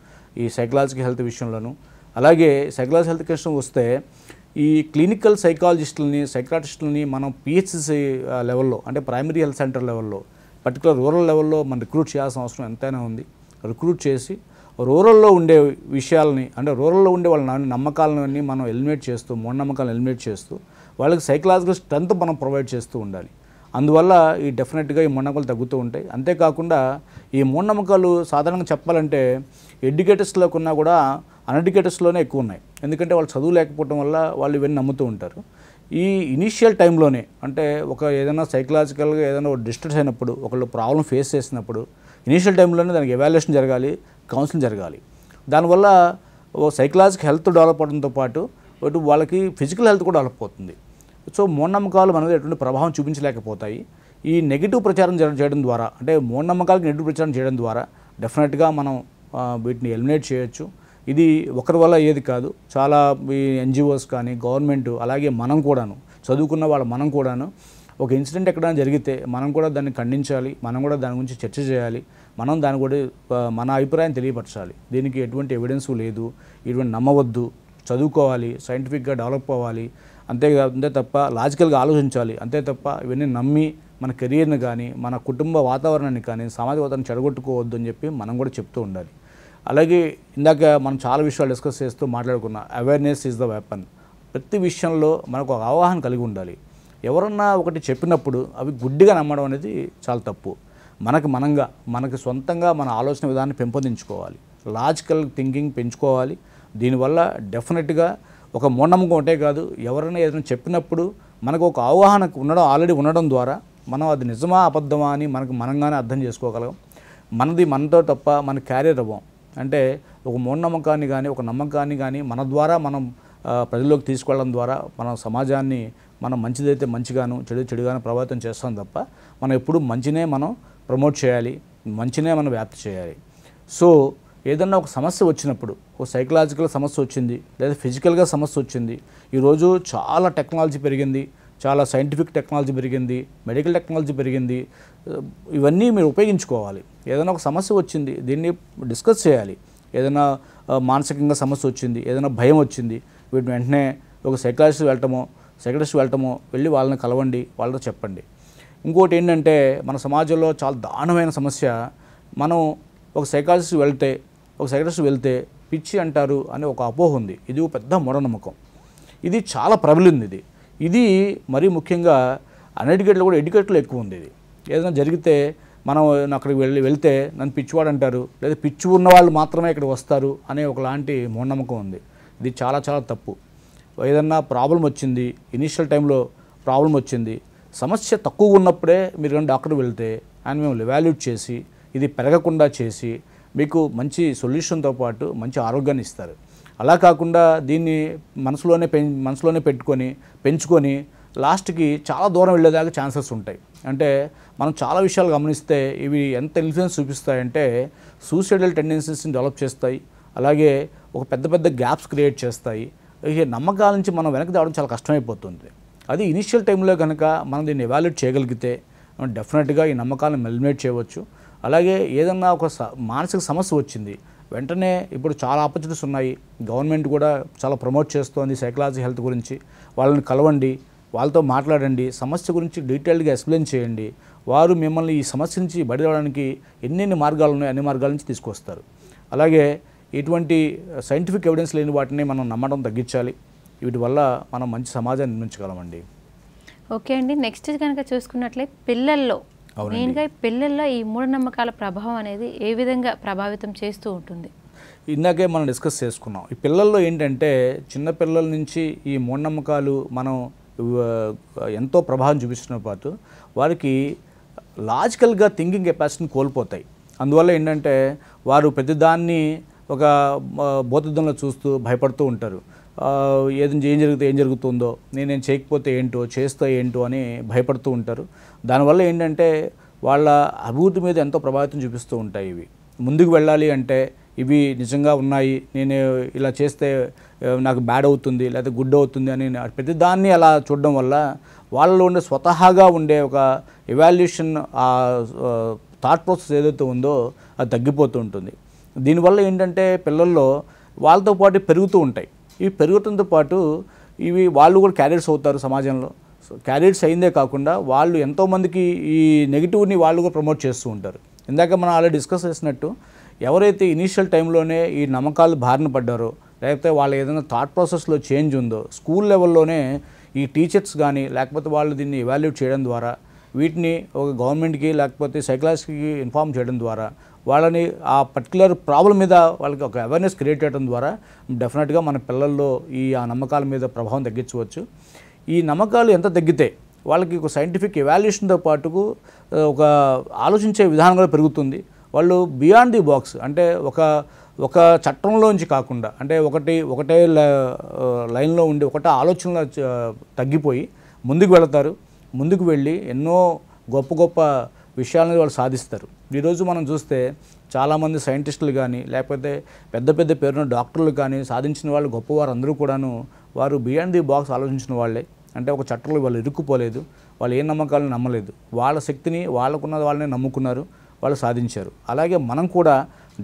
ఈ సైకలాజికల్ హెల్త్ విషయంలోనూ. అలాగే సైకలాజికల్ హెల్త్ విషయం వస్తే ఈ క్లినికల్ సైకాలజిస్టులని, సైకాట్రిస్టులని మనం పిహెచ్సి లెవెల్లో, అంటే ప్రైమరీ హెల్త్ సెంటర్ లెవెల్లో, పర్టికులర్ రూరల్ లెవెల్లో మనం రిక్రూట్ చేయాల్సిన అవసరం ఎంతైనా ఉంది. రిక్రూట్ చేసి రూరల్లో ఉండే విషయాలని, అంటే రూరల్లో ఉండే వాళ్ళ నమ్మకాలని మనం ఎలిమినేట్ చేస్తూ, మూఢనమ్మకాలను ఎలిమినేట్ చేస్తూ వాళ్ళకి సైకలాజికల్ స్ట్రెంత్ మనం ప్రొవైడ్ చేస్తూ ఉండాలి. అందువల్ల ఈ డెఫినెట్గా ఈ మూఢనమ్మకాలు తగ్గుతూ ఉంటాయి. అంతేకాకుండా ఈ మూఢనమ్మకాలు సాధారణంగా చెప్పాలంటే ఎడ్యుకేటర్స్లో కన్నా కూడా అన్ఎడ్యుకేటర్స్లోనే ఎక్కువ ఉన్నాయి. ఎందుకంటే వాళ్ళు చదువు లేకపోవడం వల్ల వాళ్ళు ఇవన్నీ నమ్ముతూ ఉంటారు. ఈ ఇనీషియల్ టైంలోనే, అంటే ఏదైనా సైకలాజికల్గా ఏదైనా డిస్ట్రెస్ అయినప్పుడు, ఒకళ్ళు ప్రాబ్లం ఫేస్ చేసినప్పుడు ఇనీషియల్ టైంలోనే దానికి ఎవాల్యుయేషన్ జరగాలి, కౌన్సిలింగ్ జరగాలి. దానివల్ల సైకలాజికల్ హెల్త్ డెవలప్ అవడంతో పాటు వాళ్ళకి ఫిజికల్ హెల్త్ కూడా డెవలప్ అవుతుంది. సో మూఢనమ్మకాలు మన మీద ఎటువంటి ప్రభావం చూపించలేకపోతాయి. ఈ నెగిటివ్ ప్రచారం చేయడం ద్వారా, అంటే మూఢనమ్మకాలకు నెగిటివ్ ప్రచారం చేయడం ద్వారా డెఫినెట్గా మనం వీటిని ఎలిమినేట్ చేయొచ్చు. ఇది ఒకరి వల్ల ఏది కాదు, చాలా ఈ ఎన్జిఓస్ కానీ, గవర్నమెంట్, అలాగే మనం కూడాను, చదువుకున్న వాళ్ళు మనం కూడాను ఒక ఇన్సిడెంట్ ఎక్కడైనా జరిగితే మనం కూడా దాన్ని ఖండించాలి, మనం కూడా దాని గురించి చర్చ చేయాలి, మనం దాని కూడా మన అభిప్రాయం తెలియపరచాలి. దీనికి ఎటువంటి ఎవిడెన్స్ లేదు, ఇటువంటి నమ్మవద్దు, చదువుకోవాలి, సైంటిఫిక్గా డెవలప్ అవ్వాలి, అంతే తప్ప లాజికల్గా ఆలోచించాలి. అంతే తప్ప ఇవన్నీ నమ్మి మన కెరీర్ని కానీ, మన కుటుంబ వాతావరణాన్ని కానీ, సామాజిక వాతావరణాన్ని చెడగొట్టుకోవద్దు అని చెప్పి మనం కూడా చెప్తూ ఉండాలి. అలాగే ఇందాక మనం చాలా విషయాలు డిస్కస్ చేస్తూ మాట్లాడుకున్నాం, అవేర్నెస్ ఈజ్ ద వెపన్. ప్రతి విషయంలో మనకు ఒక అవగాహన కలిగి ఉండాలి. ఎవరన్నా ఒకటి చెప్పినప్పుడు అవి గుడ్డిగా నమ్మడం అనేది చాలా తప్పు. మనకి సొంతంగా మన ఆలోచన విధానాన్ని పెంపొందించుకోవాలి, లాజికల్ థింకింగ్ పెంచుకోవాలి. దీనివల్ల డెఫినెట్గా ఒక మూఢనమ్మకం ఒకటే కాదు, ఎవరైనా ఏదైనా చెప్పినప్పుడు మనకు ఒక అవగాహన ఆల్రెడీ ఉండడం ద్వారా మనం అది నిజమా అబద్ధమా అని మనంగానే అర్థం చేసుకోగలం. మనతో తప్ప మన క్యారియర్ అవ్వం. అంటే ఒక మూఢనమ్మకాన్ని కానీ, ఒక నమ్మకాన్ని కానీ మన ద్వారా మనం ప్రజల్లోకి తీసుకెళ్ళడం ద్వారా మన సమాజాన్ని మనం మంచిదైతే మంచిగాను, చెడుగాను ప్రభావితం చేస్తాం తప్ప మనం ఎప్పుడు మంచినే మనం ప్రమోట్ చేయాలి, మంచినే మనం వ్యాప్తి చేయాలి. సో ఏదన్నా ఒక సమస్య వచ్చినప్పుడు, ఒక సైకలాజికల్ సమస్య వచ్చింది లేదా ఫిజికల్గా సమస్య వచ్చింది, ఈరోజు చాలా టెక్నాలజీ పెరిగింది, చాలా సైంటిఫిక్ టెక్నాలజీ పెరిగింది, మెడికల్ టెక్నాలజీ పెరిగింది, ఇవన్నీ మీరు ఉపయోగించుకోవాలి. ఏదైనా ఒక సమస్య వచ్చింది, దీన్ని డిస్కస్ చేయాలి. ఏదైనా మానసికంగా సమస్య వచ్చింది, ఏదైనా భయం వచ్చింది, వీటిని వెంటనే ఒక సైకాలజిస్ట్ వెళ్ళటమో వెళ్ళి వాళ్ళని కలవండి, వాళ్ళతో చెప్పండి. ఇంకోటి ఏంటంటే మన సమాజంలో చాలా దారుణమైన సమస్య, మనం ఒక సైకాలజిస్ట్ వెళ్తే పిచ్చి అంటారు అనే ఒక అపోహ ఉంది. ఇది ఒక పెద్ద మూఢనమ్మకం. ఇది చాలా ప్రబలింది. ఇది మరీ ముఖ్యంగా అన్ఎడ్యుకేటెడ్లో కూడా, ఎడ్యుకేటెడ్లో ఎక్కువ ఉంది. ఇది ఏదైనా జరిగితే మనం అక్కడికి వెళ్తే నన్ను పిచ్చివాడు అంటారు, లేదా పిచ్చి ఉన్న వాళ్ళు మాత్రమే ఇక్కడికి వస్తారు అనే ఒకలాంటి మూఢనమ్మకం ఉంది. ఇది చాలా చాలా తప్పు. ఏదన్నా ప్రాబ్లం వచ్చింది, ఇనీషియల్ టైంలో ప్రాబ్లం వచ్చింది, సమస్య తక్కువ ఉన్నప్పుడే మీరు డాక్టర్ వెళ్తే ఆయన మేము ఎవాల్యుయేట్ చేసి ఇది పెరగకుండా చేసి మీకు మంచి సొల్యూషన్తో పాటు మంచి ఆరోగ్యాన్ని ఇస్తారు. అలా కాకుండా దీన్ని మనసులోనే పెంచుకొని లాస్ట్కి చాలా దూరం వెళ్ళేదాకా ఛాన్సెస్ ఉంటాయి. అంటే మనం చాలా విషయాలు గమనిస్తే ఇవి ఎంత ఇన్ఫ్లుయెన్స్ చూపిస్తాయంటే సూసైడల్ టెండెన్సీస్ని డెవలప్ చేస్తాయి. అలాగే ఒక పెద్ద గ్యాప్స్ క్రియేట్ చేస్తాయి. ఈ నమ్మకాల నుంచి మనం వెనక్కి రావడం చాలా కష్టమైపోతుంది. అది ఇనిషియల్ టైంలో కనుక మనం దీన్ని ఎవాల్యుయేట్ చేయగలిగితే డెఫినెట్గా ఈ నమ్మకాలను ఎలిమినేట్ చేయవచ్చు. అలాగే ఏదన్నా ఒక మానసిక సమస్య వచ్చింది వెంటనే ఇప్పుడు చాలా ఆపర్చునిటీస్ ఉన్నాయి. గవర్నమెంట్ కూడా చాలా ప్రమోట్ చేస్తోంది సైకలాజీ హెల్త్ గురించి. వాళ్ళని కలవండి, వాళ్ళతో మాట్లాడండి, సమస్య గురించి డీటెయిల్డ్గా ఎక్స్ప్లెయిన్ చేయండి. వారు మిమ్మల్ని ఈ సమస్య నుంచి బయటపడడానికి ఎన్ని మార్గాలు ఉన్నాయో అన్ని మార్గాల నుంచి తీసుకొస్తారు. అలాగే ఇటువంటి సైంటిఫిక్ ఎవిడెన్స్ లేని వాటిని మనం నమ్మడం తగ్గించాలి. వీటి వల్ల మనం మంచి సమాజాన్ని నిర్మించగలమండి. ఓకే అండి. నెక్స్ట్ కనుక చూసుకున్నట్లయితే పిల్లల్లో మెయిన్గా పిల్లల్లో ఈ మూఢనమ్మకాల ప్రభావం అనేది ఏ విధంగా ప్రభావితం చేస్తూ ఉంటుంది? ఇందాకే మనం డిస్కస్ చేసుకున్నాం. ఈ పిల్లల్లో ఏంటంటే చిన్న పిల్లల నుంచి ఈ మూఢనమ్మకాలు మనం ఎంతో ప్రభావం చూపిస్తున్న పాటు వారికి లాజికల్గా థింకింగ్ కెపాసిటీని కోల్పోతాయి. అందువల్ల ఏంటంటే వారు ప్రతిదాన్ని ఒక భూతద్దంలో చూస్తూ భయపడుతూ ఉంటారు. ఏం జరుగుతుందో, నేనేం చేయకపోతే ఏంటో, చేస్తే ఏంటో అని భయపడుతూ ఉంటారు. దానివల్ల ఏంటంటే వాళ్ళ అభివృద్ధి మీద ఎంతో ప్రభావితం చూపిస్తూ ఉంటాయి. ఇవి ముందుకు వెళ్ళాలి అంటే ఇవి నిజంగా ఉన్నాయి, నేను ఇలా చేస్తే నాకు బ్యాడ్ అవుతుంది లేకపోతే గుడ్ అవుతుంది అని ప్రతిదాన్ని అలా చూడడం వల్ల వాళ్ళలో ఉండే స్వతహాగా ఉండే ఒక ఎవాల్యుయేషన్ థాట్ ప్రాసెస్ ఏదైతే ఉందో అది తగ్గిపోతూ ఉంటుంది. దీనివల్ల ఏంటంటే పిల్లల్లో వాళ్ళతో పాటు పెరుగుతూ ఉంటాయి. ఇవి పెరుగుతుంతో పాటు ఇవి వాళ్ళు కూడా క్యారియర్స్ అవుతారు సమాజంలో. క్యారియర్స్ అయిందే కాకుండా వాళ్ళు ఎంతోమందికి ఈ నెగిటివ్ని వాళ్ళు కూడా ప్రమోట్ చేస్తూ ఉంటారు. ఇందాక మనం ఆల్రెడీ డిస్కస్ చేసినట్టు ఎవరైతే ఇనీషియల్ టైంలోనే ఈ నమ్మకాలు బారిన పడ్డారో లేకపోతే వాళ్ళ ఏదైనా థాట్ ప్రాసెస్లో చేంజ్ ఉందో స్కూల్ లెవెల్లోనే ఈ టీచర్స్ కానీ లేకపోతే వాళ్ళు దీన్ని ఎవాల్యుయేట్ చేయడం ద్వారా వీటిని ఒక గవర్నమెంట్కి లేకపోతే సైకలాజిస్ట్కి ఇన్ఫార్మ్ చేయడం ద్వారా వాళ్ళని ఆ పర్టికులర్ ప్రాబ్లం మీద వాళ్ళకి ఒక అవేర్నెస్ క్రియేట్ చేయడం ద్వారా డెఫినెట్గా మన పిల్లల్లో ఆ నమ్మకాల మీద ప్రభావం తగ్గించవచ్చు. ఈ నమ్మకాలు ఎంత తగ్గితే వాళ్ళకి ఒక సైంటిఫిక్ ఎవాల్యుయేషన్తో పాటు ఒక ఆలోచించే విధానం కూడా పెరుగుతుంది. వాళ్ళు బియాండ్ ది బాక్స్ అంటే ఒక చట్టంలోంచి కాకుండా అంటే ఒకటే లైన్లో ఉండి ఒకటే ఆలోచనలో తగ్గిపోయి ముందుకు వెళతారు. ముందుకు వెళ్ళి ఎన్నో గొప్ప విషయాలను వాళ్ళు సాధిస్తారు. ఈరోజు మనం చూస్తే చాలామంది సైంటిస్టులు కానీ లేకపోతే పెద్ద పేరున్న డాక్టర్లు కానీ సాధించిన వాళ్ళు గొప్పవారు అందరూ కూడాను వారు బియాండ్ ది బాక్స్ ఆలోచించిన వాళ్ళే. అంటే ఒక చట్టంలో వాళ్ళు ఇరుక్కుపోలేదు, వాళ్ళు ఏ నమ్మకాలను నమ్మలేదు, వాళ్ళ శక్తిని వాళ్ళకున్న వాళ్ళని నమ్ముకున్నారు, వాళ్ళు సాధించారు. అలాగే మనం కూడా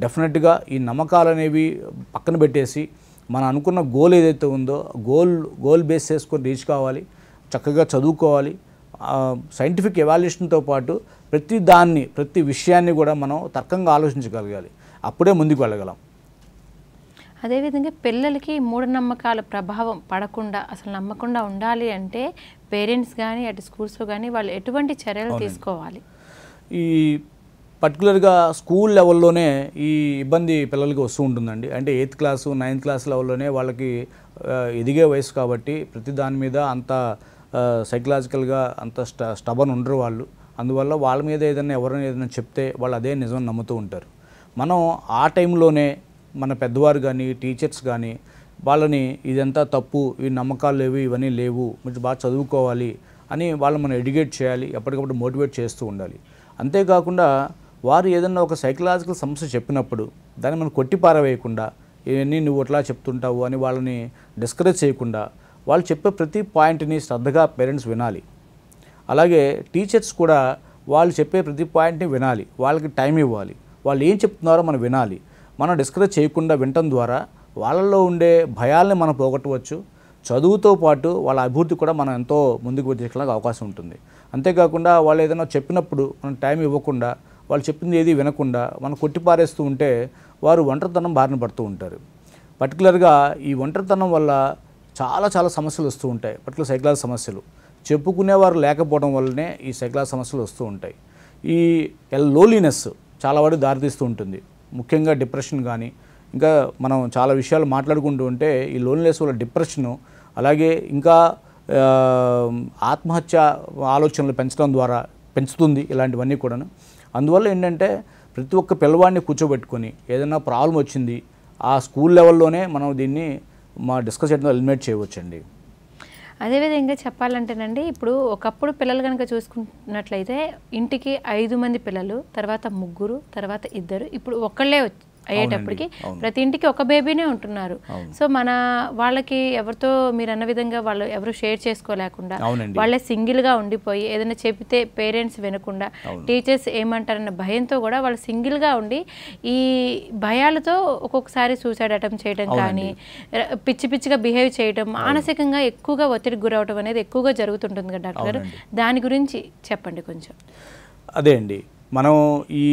డెఫినెట్గా ఈ నమ్మకాలు అనేవి పక్కన పెట్టేసి మనం అనుకున్న గోల్ ఏదైతే ఉందో గోల్ బేస్ చేసుకొని రీచ్ కావాలి, చక్కగా చదువుకోవాలి. సైంటిఫిక్ ఎవాల్యుయేషన్తో పాటు ప్రతి విషయాన్ని కూడా మనం తర్కంగా ఆలోచించగలగాలి. అప్పుడే ముందుకు వెళ్ళగలం. అదేవిధంగా పిల్లలకి మూఢనమ్మకాల ప్రభావం పడకుండా అసలు నమ్మకుండా ఉండాలి అంటే పేరెంట్స్ కానీ అటు స్కూల్స్లో కానీ వాళ్ళు ఎటువంటి చర్యలు తీసుకోవాలి? ఈ పర్టికులర్గా స్కూల్ లెవెల్లోనే ఈ ఇబ్బంది పిల్లలకి వస్తూ ఉంటుందండి. అంటే 8th క్లాసు 9th క్లాస్ లెవెల్లోనే వాళ్ళకి ఎదిగే వయసు కాబట్టి ప్రతి దాని మీద అంత సైకలాజికల్గా అంత స్టబన్ ఉండరు వాళ్ళు. అందువల్ల వాళ్ళ మీద ఎవరైనా ఏదైనా చెప్తే వాళ్ళు అదే నిజం నమ్ముతూ ఉంటారు. మనం ఆ టైంలోనే మన పెద్దవారు కానీ టీచర్స్ కానీ వాళ్ళని ఇదంతా తప్పు, ఈ నమ్మకాలు లేవు, ఇవన్నీ లేవు, మీరు బాగా చదువుకోవాలి అని వాళ్ళని మనం ఎడ్యుకేట్ చేయాలి, ఎప్పటికప్పుడు మోటివేట్ చేస్తూ ఉండాలి. అంతేకాకుండా వారు ఏదన్నా ఒక సైకలాజికల్ సమస్య చెప్పినప్పుడు దాన్ని మనం కొట్టిపారవేయకుండా ఇవన్నీ నువ్వు అట్లా చెప్తుంటావు అని వాళ్ళని డిస్కరేజ్ చేయకుండా వాళ్ళు చెప్పే ప్రతి పాయింట్ని శ్రద్ధగా పేరెంట్స్ వినాలి. అలాగే టీచర్స్ కూడా వాళ్ళు చెప్పే ప్రతి పాయింట్ని వినాలి, వాళ్ళకి టైం ఇవ్వాలి, వాళ్ళు ఏం చెప్తున్నారో మనం వినాలి. మనం డిస్కరేజ్ చేయకుండా వినటం ద్వారా వాళ్ళల్లో ఉండే భయాల్ని మనం పోగొట్టవచ్చు. చదువుతో పాటు వాళ్ళ అభివృద్ధి కూడా మనం ఎంతో ముందుకు వచ్చేలాగా అవకాశం ఉంటుంది. అంతేకాకుండా వాళ్ళు ఏదైనా చెప్పినప్పుడు మనం టైం ఇవ్వకుండా వాళ్ళు చెప్పింది ఏది వినకుండా మనం కొట్టిపారేస్తూ ఉంటే వారు ఒంటరితనం బారిన పడుతూ ఉంటారు. పర్టికులర్గా ఈ ఒంటరితనం వల్ల చాలా సమస్యలు వస్తూ ఉంటాయి. పర్టికులర్ సైకలాజికల్ సమస్యలు చెప్పుకునేవారు లేకపోవడం వల్లనే ఈ సైకలాజికల్ సమస్యలు వస్తూ ఉంటాయి. ఈ లోలీనెస్ చాలా వాడికి దారితీస్తూ ఉంటుంది. ముఖ్యంగా డిప్రెషన్ కానీ ఇంకా మనం చాలా విషయాలు మాట్లాడుకుంటూ ఉంటే ఈ లోన్లెస్ వల్ల డిప్రెషను అలాగే ఇంకా ఆత్మహత్య ఆలోచనలు పెంచడం ద్వారా పెంచుతుంది ఇలాంటివన్నీ కూడాను. అందువల్ల ఏంటంటే ప్రతి ఒక్క పిల్లవాడిని కూర్చోబెట్టుకొని ఏదైనా ప్రాబ్లం వచ్చింది ఆ స్కూల్ లెవెల్లోనే మనం దీన్ని డిస్కస్ చేయడం ఎలిమినేట్ చేయవచ్చండి. అదేవిధంగా చెప్పాలంటేనండి, ఇప్పుడు ఒకప్పుడు పిల్లలు కనుక చూసుకున్నట్లయితే ఇంటికి 5 మంది పిల్లలు, తర్వాత 3, తర్వాత 2, ఇప్పుడు ఒక్కళ్ళే అయ్యేటప్పటికి ప్రతి ఇంటికి ఒక బేబీనే ఉంటున్నారు. సో మన వాళ్ళకి ఎవరితో మీరు అన్న విధంగా వాళ్ళు ఎవరు షేర్ చేసుకోలేకుండా వాళ్ళే సింగిల్గా ఉండిపోయి ఏదైనా చెబితే పేరెంట్స్ వినకుండా టీచర్స్ ఏమంటారన్న భయంతో కూడా వాళ్ళు సింగిల్గా ఉండి ఈ భయాలతో ఒక్కొక్కసారి సూసైడ్ అటెంప్ట్ చేయడం కానీ పిచ్చి పిచ్చిగా బిహేవ్ చేయడం, మానసికంగా ఎక్కువగా ఒత్తిడికి గురవడం అనేది ఎక్కువగా జరుగుతుంటుంది కదా డాక్టర్ గారు, దాని గురించి చెప్పండి కొంచెం. అదే అండి, మనం ఈ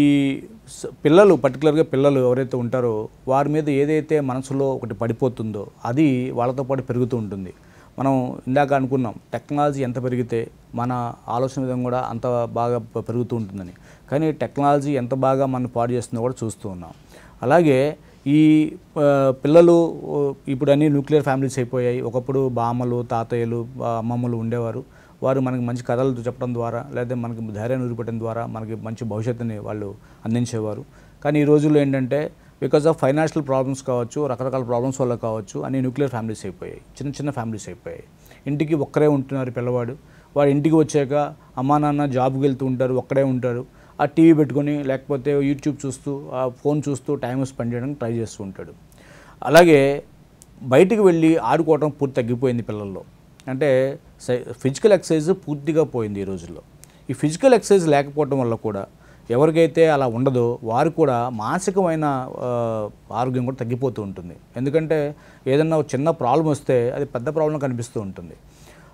పిల్లలు పర్టికులర్గా పిల్లలు ఎవరైతే ఉంటారో వారి మీద ఏదైతే మనసులో ఒకటి పడిపోతుందో అది వాళ్ళతో పాటు పెరుగుతూ ఉంటుంది. మనం ఇందాక అనుకున్నాం టెక్నాలజీ ఎంత పెరిగితే మన ఆలోచన విధంగా కూడా అంత బాగా పెరుగుతూ ఉంటుందని, కానీ టెక్నాలజీ ఎంత బాగా మనం పాడు చేస్తుందో కూడా చూస్తూ ఉన్నాం. అలాగే ఈ పిల్లలు ఇప్పుడు అన్ని న్యూక్లియర్ ఫ్యామిలీస్ అయిపోయాయి. ఒకప్పుడు బామ్మలు, తాతయ్యలు, అమ్మమ్మలు ఉండేవారు. వారు మనకి మంచి కథలు చెప్పడం ద్వారా లేదా మనకి ధైర్యాన్ని ఊరిపెట్టడం ద్వారా మనకి మంచి భవిష్యత్తుని వాళ్ళు అందించేవారు. కానీ ఈ రోజుల్లో ఏంటంటే బికాజ్ ఆఫ్ ఫైనాన్షియల్ ప్రాబ్లమ్స్ కావచ్చు, రకరకాల ప్రాబ్లమ్స్ వల్ల కావచ్చు, అన్ని న్యూక్లియర్ ఫ్యామిలీస్ అయిపోయాయి, చిన్న చిన్న ఫ్యామిలీస్ అయిపోయాయి. ఇంటికి ఒక్కరే ఉంటున్నారు పిల్లవాడు. వాడు ఇంటికి వచ్చాక అమ్మా నాన్న జాబ్కి వెళ్తూ ఉంటారు, ఒక్కడే ఉంటారు. ఆ టీవీ పెట్టుకొని లేకపోతే యూట్యూబ్ చూస్తూ ఆ ఫోన్ చూస్తూ టైం స్పెండ్ చేయడానికి ట్రై చేస్తూ ఉంటాడు. అలాగే బయటికి వెళ్ళి ఆడుకోవడం పూర్తి తగ్గిపోయింది పిల్లల్లో. అంటే ఫిజికల్ ఎక్సర్సైజ్ పూర్తిగా పోయింది ఈ రోజుల్లో. ఈ ఫిజికల్ ఎక్సర్సైజ్ లేకపోవడం వల్ల కూడా ఎవరికైతే అలా ఉండదో వారు కూడా మానసికమైన ఆరోగ్యం కూడా తగ్గిపోతూ ఉంటుంది. ఎందుకంటే ఏదన్నా చిన్న ప్రాబ్లం వస్తే అది పెద్ద ప్రాబ్లం కనిపిస్తూ ఉంటుంది.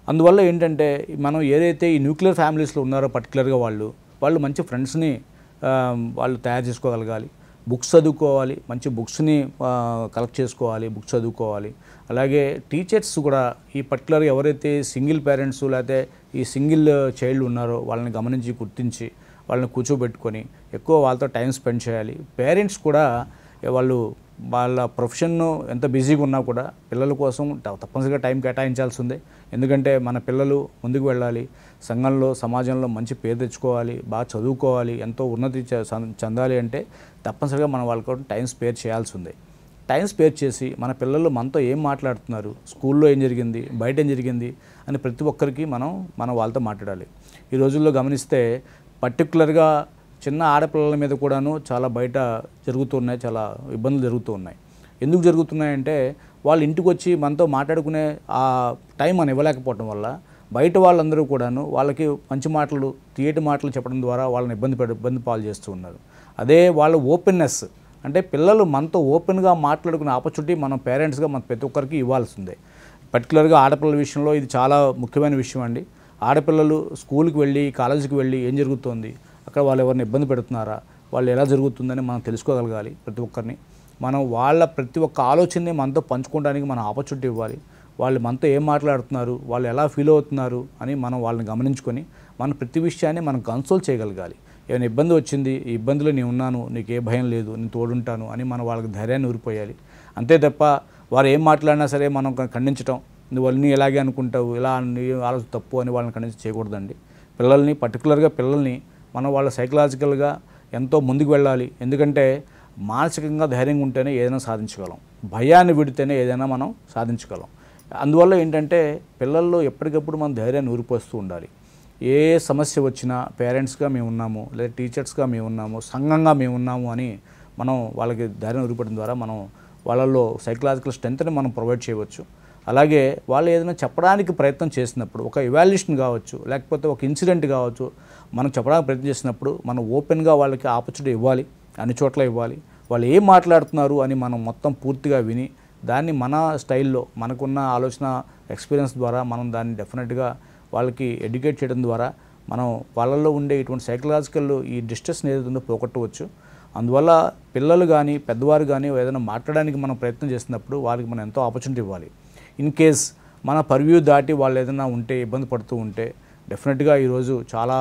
అందువల్ల ఏంటంటే మనం ఏదైతే ఈ న్యూక్లియర్ ఫ్యామిలీస్లో ఉన్నారో పర్టికులర్గా వాళ్ళు మంచి ఫ్రెండ్స్ని వాళ్ళు తయారు చేసుకోగలగాలి, బుక్స్ చదువుకోవాలి, మంచి బుక్స్ని కలెక్ట్ చేసుకోవాలి, బుక్స్ చదువుకోవాలి. అలాగే టీచర్స్ కూడా ఈ పర్టికులర్గా ఎవరైతే సింగిల్ పేరెంట్స్ లేకపోతే ఈ సింగిల్ చైల్డ్ ఉన్నారో వాళ్ళని గమనించి గుర్తించి వాళ్ళని కూర్చోబెట్టుకొని ఎక్కువ వాళ్ళతో టైం స్పెండ్ చేయాలి. పేరెంట్స్ కూడా వాళ్ళ ప్రొఫెషన్ను ఎంత బిజీగా ఉన్నా కూడా పిల్లల కోసం తప్పనిసరిగా టైం కేటాయించాల్సిందే. ఎందుకంటే మన పిల్లలు ముందుకు వెళ్ళాలి, సంఘంలో సమాజంలో మంచి పేరు తెచ్చుకోవాలి, బాగా చదువుకోవాలి, ఎంతో ఉన్నతి చెందాలి అంటే తప్పనిసరిగా మనం వాళ్ళ కోసం టైం స్పేర్ చేయాల్సి ఉంది. టైం స్పేర్ చేసి మన పిల్లలు మనతో ఏం మాట్లాడుతున్నారు, స్కూల్లో ఏం జరిగింది, బయట ఏం జరిగింది అని ప్రతి ఒక్కరికి మనం వాళ్ళతో మాట్లాడాలి. ఈ రోజుల్లో గమనిస్తే పర్టికులర్గా చిన్న ఆడపిల్లల మీద కూడాను చాలా బయట జరుగుతున్నాయి, చాలా ఇబ్బందులు జరుగుతూ ఉన్నాయి. ఎందుకు జరుగుతున్నాయంటే వాళ్ళు ఇంటికి వచ్చి మనతో మాట్లాడుకునే ఆ టైం మనం ఇవ్వలేకపోవడం వల్ల బయట వాళ్ళందరూ కూడాను వాళ్ళకి మంచి మాటలు, తీయటి మాటలు చెప్పడం ద్వారా వాళ్ళని ఇబ్బంది పాలు చేస్తూ ఉన్నారు. అదే వాళ్ళ ఓపెన్నెస్ అంటే పిల్లలు మనతో ఓపెన్గా మాట్లాడుకునే ఆపర్చునిటీ మనం పేరెంట్స్గా మన ప్రతి ఒక్కరికి ఇవ్వాల్సిందే. పర్టికులర్గా ఆడపిల్లల విషయంలో ఇది చాలా ముఖ్యమైన విషయం అండి. ఆడపిల్లలు స్కూల్కి వెళ్ళి కాలేజీకి వెళ్ళి ఏం జరుగుతోంది, అక్కడ వాళ్ళు ఎవరిని ఇబ్బంది పెడుతున్నారా, వాళ్ళు ఎలా జరుగుతుందని మనం తెలుసుకోగలగాలి. ప్రతి ఒక్కరిని మనం వాళ్ళ ప్రతి ఒక్క ఆలోచనని మనతో పంచుకోవడానికి మనం ఆపర్చునిటీ ఇవ్వాలి. వాళ్ళు మనతో ఏం మాట్లాడుతున్నారు, వాళ్ళు ఎలా ఫీల్ అవుతున్నారు అని మనం వాళ్ళని గమనించుకొని మన ప్రతి విషయాన్ని మనం కన్సోల్ చేయగలగాలి. ఏమైనా ఇబ్బంది వచ్చింది, ఈ ఇబ్బందులో నేను ఉన్నాను, నీకు ఏ భయం లేదు, నేను తోడుంటాను అని మనం వాళ్ళకి ధైర్యాన్ని ఊరిపోయాలి. అంతే తప్ప వారు ఏం మాట్లాడినా సరే మనం ఖండించడం, నువ్వు అన్నీ ఎలాగే అనుకుంటావు, ఇలా నీ ఆలోచన తప్పు అని వాళ్ళని ఖండించి చేయకూడదండి. పిల్లల్ని పర్టికులర్గా మనం వాళ్ళ సైకలాజికల్గా ఎంతో ముందుకు వెళ్ళాలి. ఎందుకంటే మానసికంగా ధైర్యంగా ఉంటేనే ఏదైనా సాధించగలం, భయాన్ని విడితేనే ఏదైనా మనం సాధించగలం. అందువల్ల ఏంటంటే పిల్లల్లో ఎప్పటికప్పుడు మనం ధైర్యాన్ని ఊరిపోస్తూ ఉండాలి. ఏ సమస్య వచ్చినా పేరెంట్స్గా మేము ఉన్నాము, లేదా టీచర్స్గా మేము ఉన్నాము, సంఘంగా మేము ఉన్నాము అని మనం వాళ్ళకి ధైర్యం ఊరిపడడం ద్వారా మనం వాళ్ళల్లో సైకలాజికల్ స్ట్రెంత్ని మనం ప్రొవైడ్ చేయవచ్చు. అలాగే వాళ్ళు ఏదైనా చెప్పడానికి ప్రయత్నం చేసినప్పుడు ఒక ఇవాల్యుయేషన్ కావచ్చు, లేకపోతే ఒక ఇన్సిడెంట్ కావచ్చు, మనం చెప్పడానికి ప్రయత్నం చేసినప్పుడు మనం ఓపెన్గా వాళ్ళకి ఆపర్చునిటీ ఇవ్వాలి, అన్ని చోట్ల ఇవ్వాలి. వాళ్ళు ఏం మాట్లాడుతున్నారు అని మనం మొత్తం పూర్తిగా విని దాన్ని మన స్టైల్లో మనకున్న ఆలోచన ఎక్స్పీరియన్స్ ద్వారా మనం దాన్ని డెఫినెట్గా వాళ్ళకి ఎడ్యుకేట్ చేయడం ద్వారా మనం వాళ్ళల్లో ఉండే ఇటువంటి సైకలాజికల్ ఈ డిస్ట్రెస్ని ఏదైతుందో పోగొట్టవచ్చు. అందువల్ల పిల్లలు కానీ పెద్దవారు కానీ ఏదైనా మాట్లాడడానికి మనం ప్రయత్నం చేసినప్పుడు వారికి మనం ఎంతో ఆపర్చునిటీ ఇవ్వాలి. ఇన్ కేస్ మన పర్వ్యూ దాటి వాళ్ళు ఏదైనా ఉంటే ఇబ్బంది పడుతూ ఉంటే డెఫినెట్గా ఈరోజు చాలా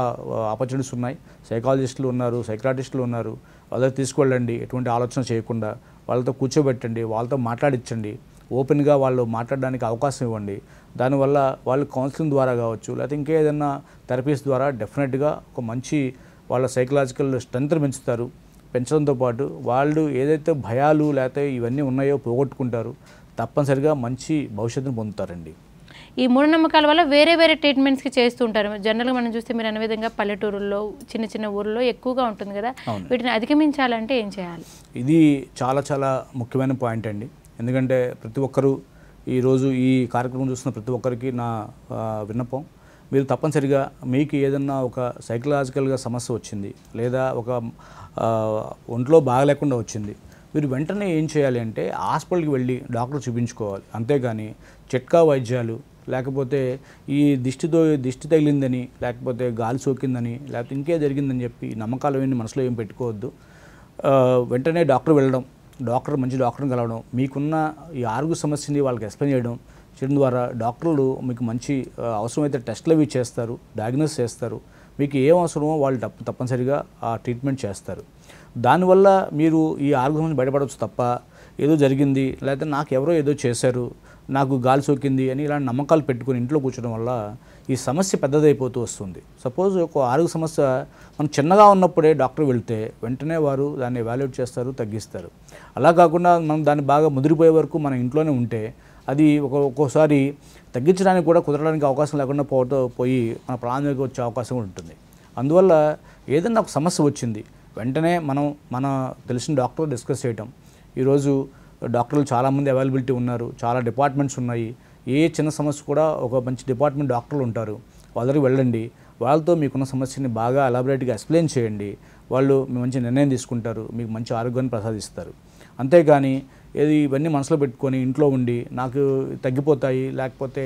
ఆపర్చునిటీస్ ఉన్నాయి. సైకాలజిస్టులు ఉన్నారు, సైక్రాటిస్టులు ఉన్నారు. వాళ్ళకి తీసుకెళ్ళండి, ఎటువంటి ఆలోచన చేయకుండా వాళ్ళతో కూర్చోబెట్టండి, వాళ్ళతో మాట్లాడించండి, ఓపెన్గా వాళ్ళు మాట్లాడడానికి అవకాశం ఇవ్వండి. దానివల్ల వాళ్ళు కౌన్సిలింగ్ ద్వారా కావచ్చు, లేకపోతే ఇంకేదైనా థెరపీస్ ద్వారా డెఫినెట్గా ఒక మంచి వాళ్ళ సైకలాజికల్ స్ట్రెంత్ పెంచుతారు. పెంచడంతో పాటు వాళ్ళు ఏదైతే భయాలు లేకపోతే ఇవన్నీ ఉన్నాయో పోగొట్టుకుంటారు, తప్పనిసరిగా మంచి భవిష్యత్తును పొందుతారండి. ఈ మూఢనమ్మకాల వల్ల వేరే వేరే ట్రీట్మెంట్స్కి చేస్తూ ఉంటారు. జనరల్గా మనం చూస్తే మీరు అనే విధంగా పల్లెటూరుల్లో చిన్న చిన్న ఊర్లో ఎక్కువగా ఉంటుంది కదా, వీటిని అధిగమించాలంటే ఏం చేయాలి? ఇది చాలా చాలా ముఖ్యమైన పాయింట్ అండి. ఎందుకంటే ప్రతి ఒక్కరూ ఈరోజు ఈ కార్యక్రమం చూస్తున్న ప్రతి ఒక్కరికి నా విన్నపం, మీరు తప్పనిసరిగా మీకు ఏదన్నా ఒక సైకలాజికల్గా సమస్య వచ్చింది లేదా ఒక ఒంట్లో బాగలేకుండా వచ్చింది, మీరు వెంటనే ఏం చేయాలి అంటే హాస్పిటల్కి వెళ్ళి డాక్టర్ చూపించుకోవాలి. అంతేగాని చిట్కా వైద్యాలు లేకపోతే ఈ దిష్టి తగిలిందని లేకపోతే గాలి సోకిందని లేకపోతే ఇంకే జరిగిందని చెప్పి నమ్మకాలు అవన్నీ మనసులో ఏం పెట్టుకోవద్దు. వెంటనే డాక్టర్ వెళ్ళడం, మంచి డాక్టర్ని కలవడం, మీకున్న ఈ ఆరోగ్య సమస్యని వాళ్ళకి ఎక్స్ప్లెయిన్ చేయడం ద్వారా డాక్టర్లు మీకు మంచి అవసరమైతే టెస్టులు అవి చేస్తారు, డయాగ్నోస్ చేస్తారు. మీకు ఏం అవసరమో వాళ్ళు తప్పనిసరిగా ఆ ట్రీట్మెంట్ చేస్తారు. దానివల్ల మీరు ఈ ఆరోగ్యం నుంచి బయటపడవచ్చు తప్ప ఏదో జరిగింది లేకపోతే నాకు ఎవరో ఏదో చేశారు, నాకు గాలి సోకింది అని ఇలాంటి నమ్మకాలు పెట్టుకుని ఇంట్లో కూర్చోడం వల్ల ఈ సమస్య పెద్దదైపోతూ వస్తుంది. సపోజ్ ఒక ఆరోగ్య సమస్య మనం చిన్నగా ఉన్నప్పుడే డాక్టర్ వెళ్తే వెంటనే వారు దాన్ని ఎవాల్యుయేట్ చేస్తారు, తగ్గిస్తారు. అలా కాకుండా మనం దాన్ని బాగా ముదిరిపోయే వరకు మన ఇంట్లోనే ఉంటే అది ఒక్కోసారి తగ్గించడానికి కూడా కుదరడానికి అవకాశం లేకుండా పోయి మన ప్రాణానికి వచ్చే అవకాశం కూడా ఉంటుంది. అందువల్ల ఏదైనా ఒక సమస్య వచ్చింది వెంటనే మన తెలిసిన డాక్టర్ డిస్కస్ చేయటం. ఈరోజు డాక్టర్లు చాలామంది అవైలబిలిటీ ఉన్నారు, చాలా డిపార్ట్మెంట్స్ ఉన్నాయి. ఏ చిన్న సమస్య కూడా ఒక మంచి డిపార్ట్మెంట్ డాక్టర్లు ఉంటారు, వాళ్ళ దగ్గరికి వెళ్ళండి. వాళ్ళతో మీకున్న సమస్యని బాగా ఎలాబరేట్గా ఎక్స్ప్లెయిన్ చేయండి. వాళ్ళు మంచి నిర్ణయం తీసుకుంటారు, మీకు మంచి ఆరోగ్యాన్ని ప్రసాదిస్తారు. అంతేగాని ఇవన్నీ మనసులో పెట్టుకొని ఇంట్లో ఉండి నాకు తగ్గిపోతాయి లేకపోతే